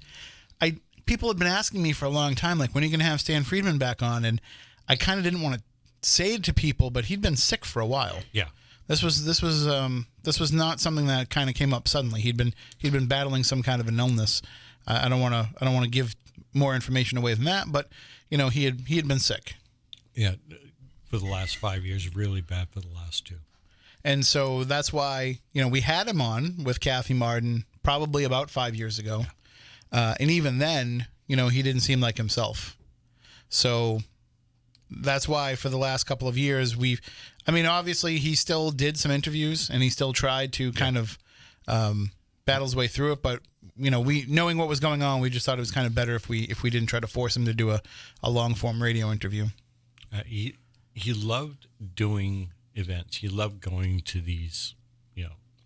people have been asking me for a long time, like, when are you going to have Stan Friedman back on? And I kind of didn't want to say it to people, but he'd been sick for a while. Yeah. This was not something that kind of came up suddenly. He'd been battling some kind of an illness. I don't want to give more information away than that, but he had been sick. Yeah, for the last 5 years, really bad for the last 2. And so that's why we had him on with Kathy Martin probably about 5 years ago, and even then he didn't seem like himself. So that's why for the last couple of years obviously he still did some interviews and he still tried to kind of battle his way through it. But, we knowing what was going on, we just thought it was kind of better if we didn't try to force him to do a long form radio interview. He loved doing events. He loved going to these,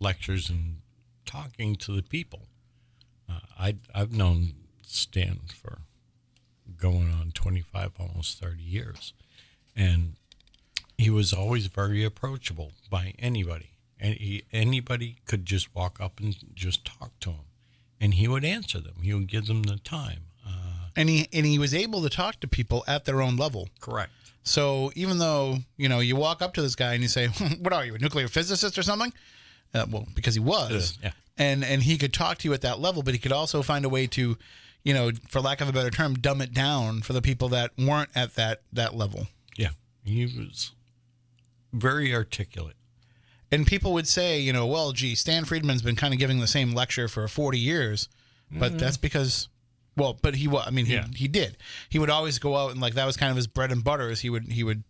lectures and talking to the people. I've known Stan for going on 25, almost 30 years. And he was always very approachable by anybody. And anybody could just walk up and just talk to him. And he would answer them. He would give them the time. And he was able to talk to people at their own level. Correct. So even though, you walk up to this guy and you say, what are you, a nuclear physicist or something? Well, because he was. Yeah. And he could talk to you at that level, but he could also find a way to, for lack of a better term, dumb it down for the people that weren't at that level. Yeah. He was very articulate. And people would say, well, gee, Stan Friedman's been kind of giving the same lecture for 40 years, but that's because, but he was, he did. He would always go out and that was kind of his bread and butter is he would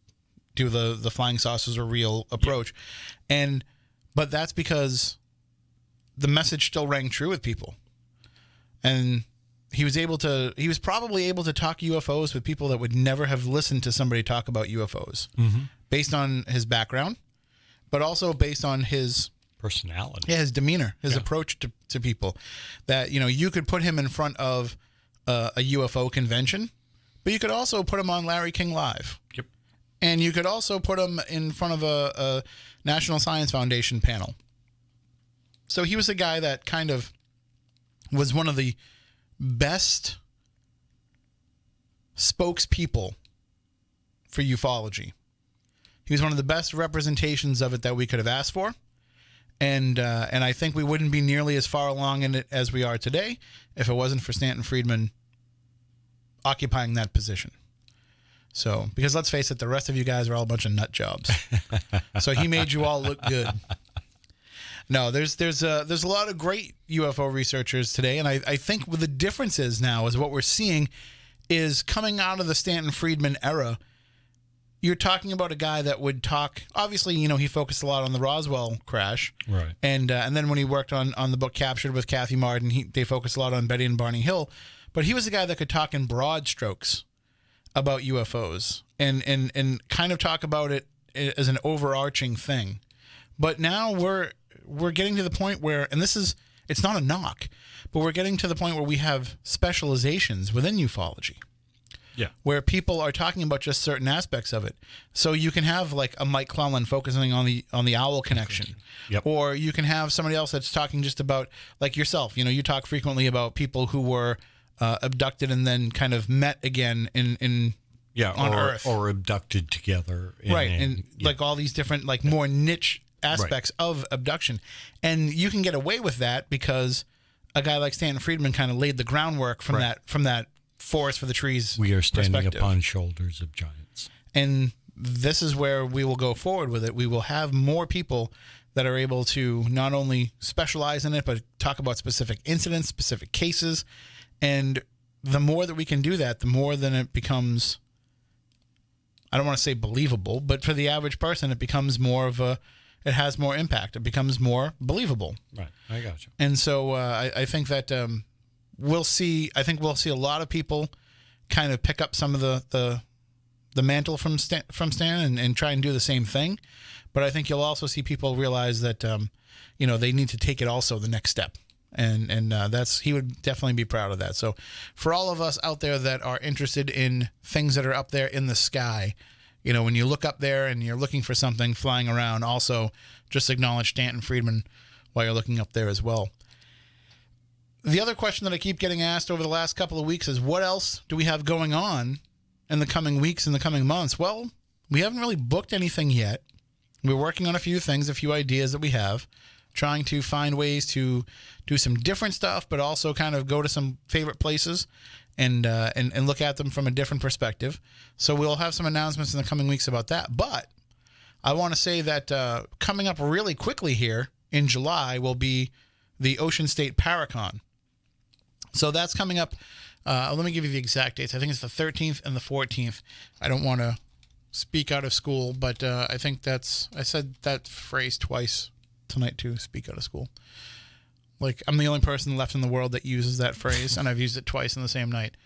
do the flying saucers are real approach. Yeah. But that's because the message still rang true with people. And he was probably able to talk UFOs with people that would never have listened to somebody talk about UFOs based on his background, but also based on his personality. Yeah, his demeanor, his approach to people. That, you could put him in front of a UFO convention, but you could also put him on Larry King Live. Yep. And you could also put him in front of a National Science Foundation panel. So he was a guy that kind of was one of the best spokespeople for ufology. He was one of the best representations of it that we could have asked for. And I think we wouldn't be nearly as far along in it as we are today if it wasn't for Stanton Friedman occupying that position. So, because let's face it, the rest of you guys are all a bunch of nut jobs. So he made you all look good. No, there's a lot of great UFO researchers today, and I think what the difference is now is what we're seeing is coming out of the Stanton Friedman era. You're talking about a guy that would talk. Obviously, he focused a lot on the Roswell crash, right? And then when he worked on the book Captured with Kathy Martin, they focused a lot on Betty and Barney Hill. But he was a guy that could talk in broad strokes about UFOs and kind of talk about it as an overarching thing. But now we're getting to the point where, and it's not a knock, but we're getting to the point where we have specializations within ufology. Yeah. Where people are talking about just certain aspects of it. So you can have like a Mike Clellan focusing on the owl connection. Yep. Or you can have somebody else that's talking just about, like yourself, you talk frequently about people who were abducted and then kind of met again on Earth. Or abducted together. Right. And like all these different, like more niche aspects of abduction. And you can get away with that because a guy like Stanton Friedman kind of laid the groundwork from that forest for the trees. We are standing upon shoulders of giants. And this is where we will go forward with it. We will have more people that are able to not only specialize in it, but talk about specific incidents, specific cases. And the more that we can do that, the more then it becomes, I don't want to say believable, but for the average person, it becomes more of it has more impact. It becomes more believable. Right. I got you. And so I think that we'll see a lot of people kind of pick up some of the mantle from Stan and try and do the same thing. But I think you'll also see people realize that, they need to take it also the next step. And he would definitely be proud of that. So for all of us out there that are interested in things that are up there in the sky, when you look up there and you're looking for something flying around, also just acknowledge Stanton Friedman while you're looking up there as well. The other question that I keep getting asked over the last couple of weeks is, what else do we have going on in the coming weeks and the coming months? Well, we haven't really booked anything yet. We're working on a few things, a few ideas that we have, trying to find ways to do some different stuff, but also kind of go to some favorite places and look at them from a different perspective. So we'll have some announcements in the coming weeks about that. But I want to say that coming up really quickly here in July will be the Ocean State Paracon. So that's coming up. Let me give you the exact dates. I think it's the 13th and the 14th. I don't want to speak out of school, but I think I said that phrase twice tonight too, speak out of school. Like, I'm the only person left in the world that uses that phrase, and I've used it twice in the same night.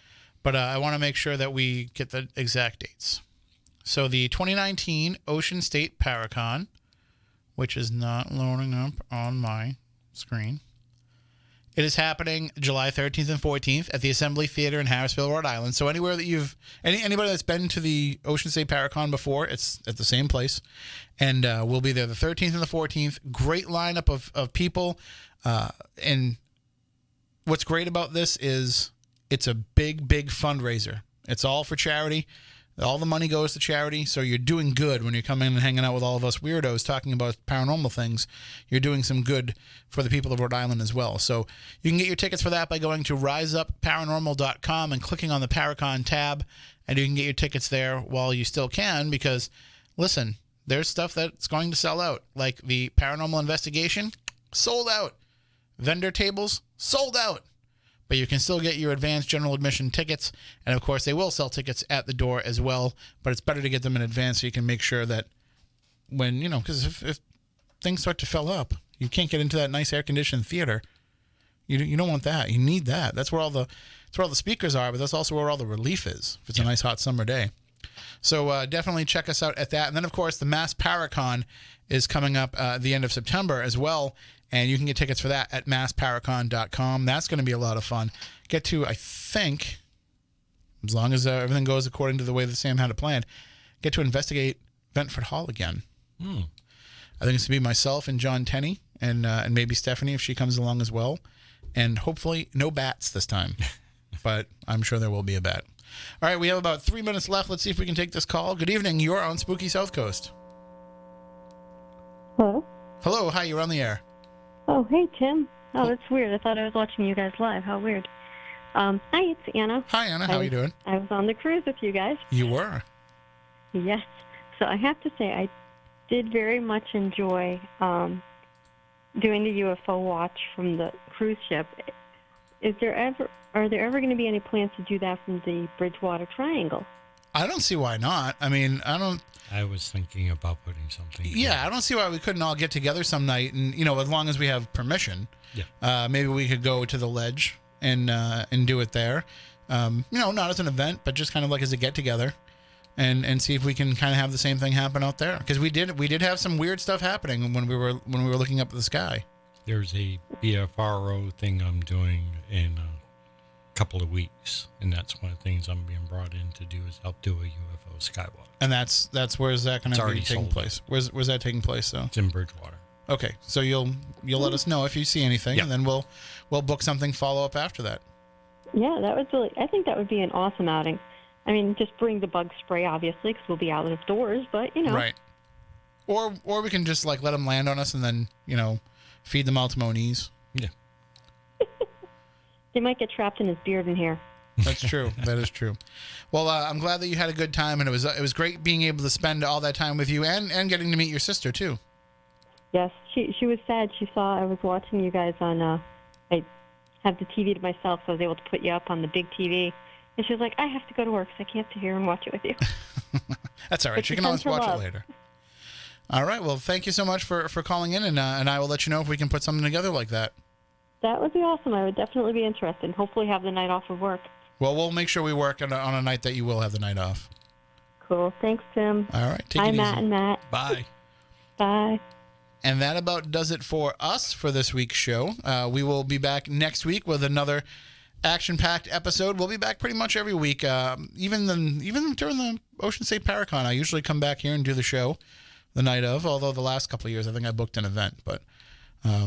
But I want to make sure that we get the exact dates. So the 2019 Ocean State Paracon, which is not loading up on my screen. It is happening July 13th and 14th at the Assembly Theater in Harrisville, Rhode Island. So anywhere that anybody that's been to the Ocean State Paracon before, it's at the same place. And we'll be there the 13th and the 14th. Great lineup of people. And what's great about this is it's a big, big fundraiser. It's all for charity. All the money goes to charity, so you're doing good when you're coming and hanging out with all of us weirdos talking about paranormal things. You're doing some good for the people of Rhode Island as well. So you can get your tickets for that by going to riseupparanormal.com and clicking on the Paracon tab, and you can get your tickets there while you still can because, listen, there's stuff that's going to sell out, like the Paranormal Investigation, sold out. Vendor tables, sold out. But you can still get your advanced general admission tickets. And, of course, they will sell tickets at the door as well. But it's better to get them in advance so you can make sure that when, because if things start to fill up, you can't get into that nice air-conditioned theater. You don't want that. You need that. That's where all the speakers are, but that's also where all the relief is if it's a nice hot summer day. So definitely check us out at that. And then, of course, the Mass Paracon is coming up the end of September as well. And you can get tickets for that at massparacon.com. That's going to be a lot of fun. Get to, I think, as long as everything goes according to the way that Sam had it planned, get to investigate Ventford Hall again. I think it's going to be myself and John Tenney and maybe Stephanie if she comes along as well. And hopefully no bats this time. But I'm sure there will be a bat. All right, we have about 3 minutes left. Let's see if we can take this call. Good evening. You're on Spooky South Coast. Hello? Hello. Hi, you're on the air. Oh, hey, Tim. Oh, that's weird. I thought I was watching you guys live. How weird. Hi, it's Anna. Hi, Anna. How are you doing? I was on the cruise with you guys. You were? Yes. So I have to say, I did very much enjoy doing the UFO watch from the cruise ship. Are there ever going to be any plans to do that from the Bridgewater Triangle? I don't see why not. I mean, I was thinking about putting something. Yeah, I don't see why we couldn't all get together some night, and as long as we have permission. Yeah. Maybe we could go to the ledge and do it there. Not as an event, but just kind of like as a get together, and see if we can kind of have the same thing happen out there. Because we did have some weird stuff happening when we were looking up at the sky. There's a BFRO thing I'm doing in a couple of weeks, and that's one of the things I'm being brought in to do is help do a UFO skywalk. And that's where is that going to be taking place? Where's that taking place though? It's in Bridgewater. Okay, so you'll let us know if you see anything, and then we'll book something follow up after that. Yeah, I think that would be an awesome outing. I mean, just bring the bug spray, obviously, because we'll be out of doors, but, Right. Or we can just, let them land on us and then, feed them all to Moniz. Yeah. They might get trapped in his beard in here. That's true. That is true. Well, I'm glad that you had a good time, and it was great being able to spend all that time with you and getting to meet your sister, too. Yes, she was sad. She saw I was watching you guys on, I have the TV to myself, so I was able to put you up on the big TV. And she was like, I have to go to work, so I can't sit here and watch it with you. That's all right. But She can always watch it later. All right. Well, thank you so much for calling in, and I will let you know if we can put something together like that. That would be awesome. I would definitely be interested, and hopefully have the night off of work. Well, we'll make sure we work on a night that you will have the night off. Cool. Thanks, Tim. All right. Take Bye, it Matt easy. and Matt. Bye. Bye. And that about does it for us for this week's show. We will be back next week with another action-packed episode. We'll be back pretty much every week. Even during the Ocean State Paracon, I usually come back here and do the show the night of. Although the last couple of years, I think I booked an event. But I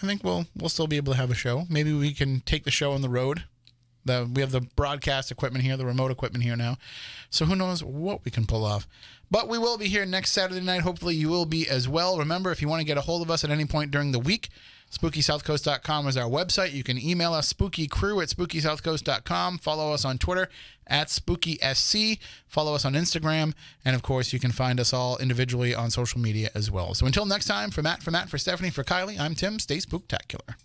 think we'll still be able to have a show. Maybe we can take the show on the road. We have the broadcast equipment here, the remote equipment here now. So who knows what we can pull off. But we will be here next Saturday night. Hopefully you will be as well. Remember, if you want to get a hold of us at any point during the week, SpookySouthCoast.com is our website. You can email us, spookycrew@SpookySouthCoast.com. Follow us on Twitter @SpookySC. Follow us on Instagram. And, of course, you can find us all individually on social media as well. So until next time, for Matt, for Stephanie, for Kylie, I'm Tim. Stay spooktacular.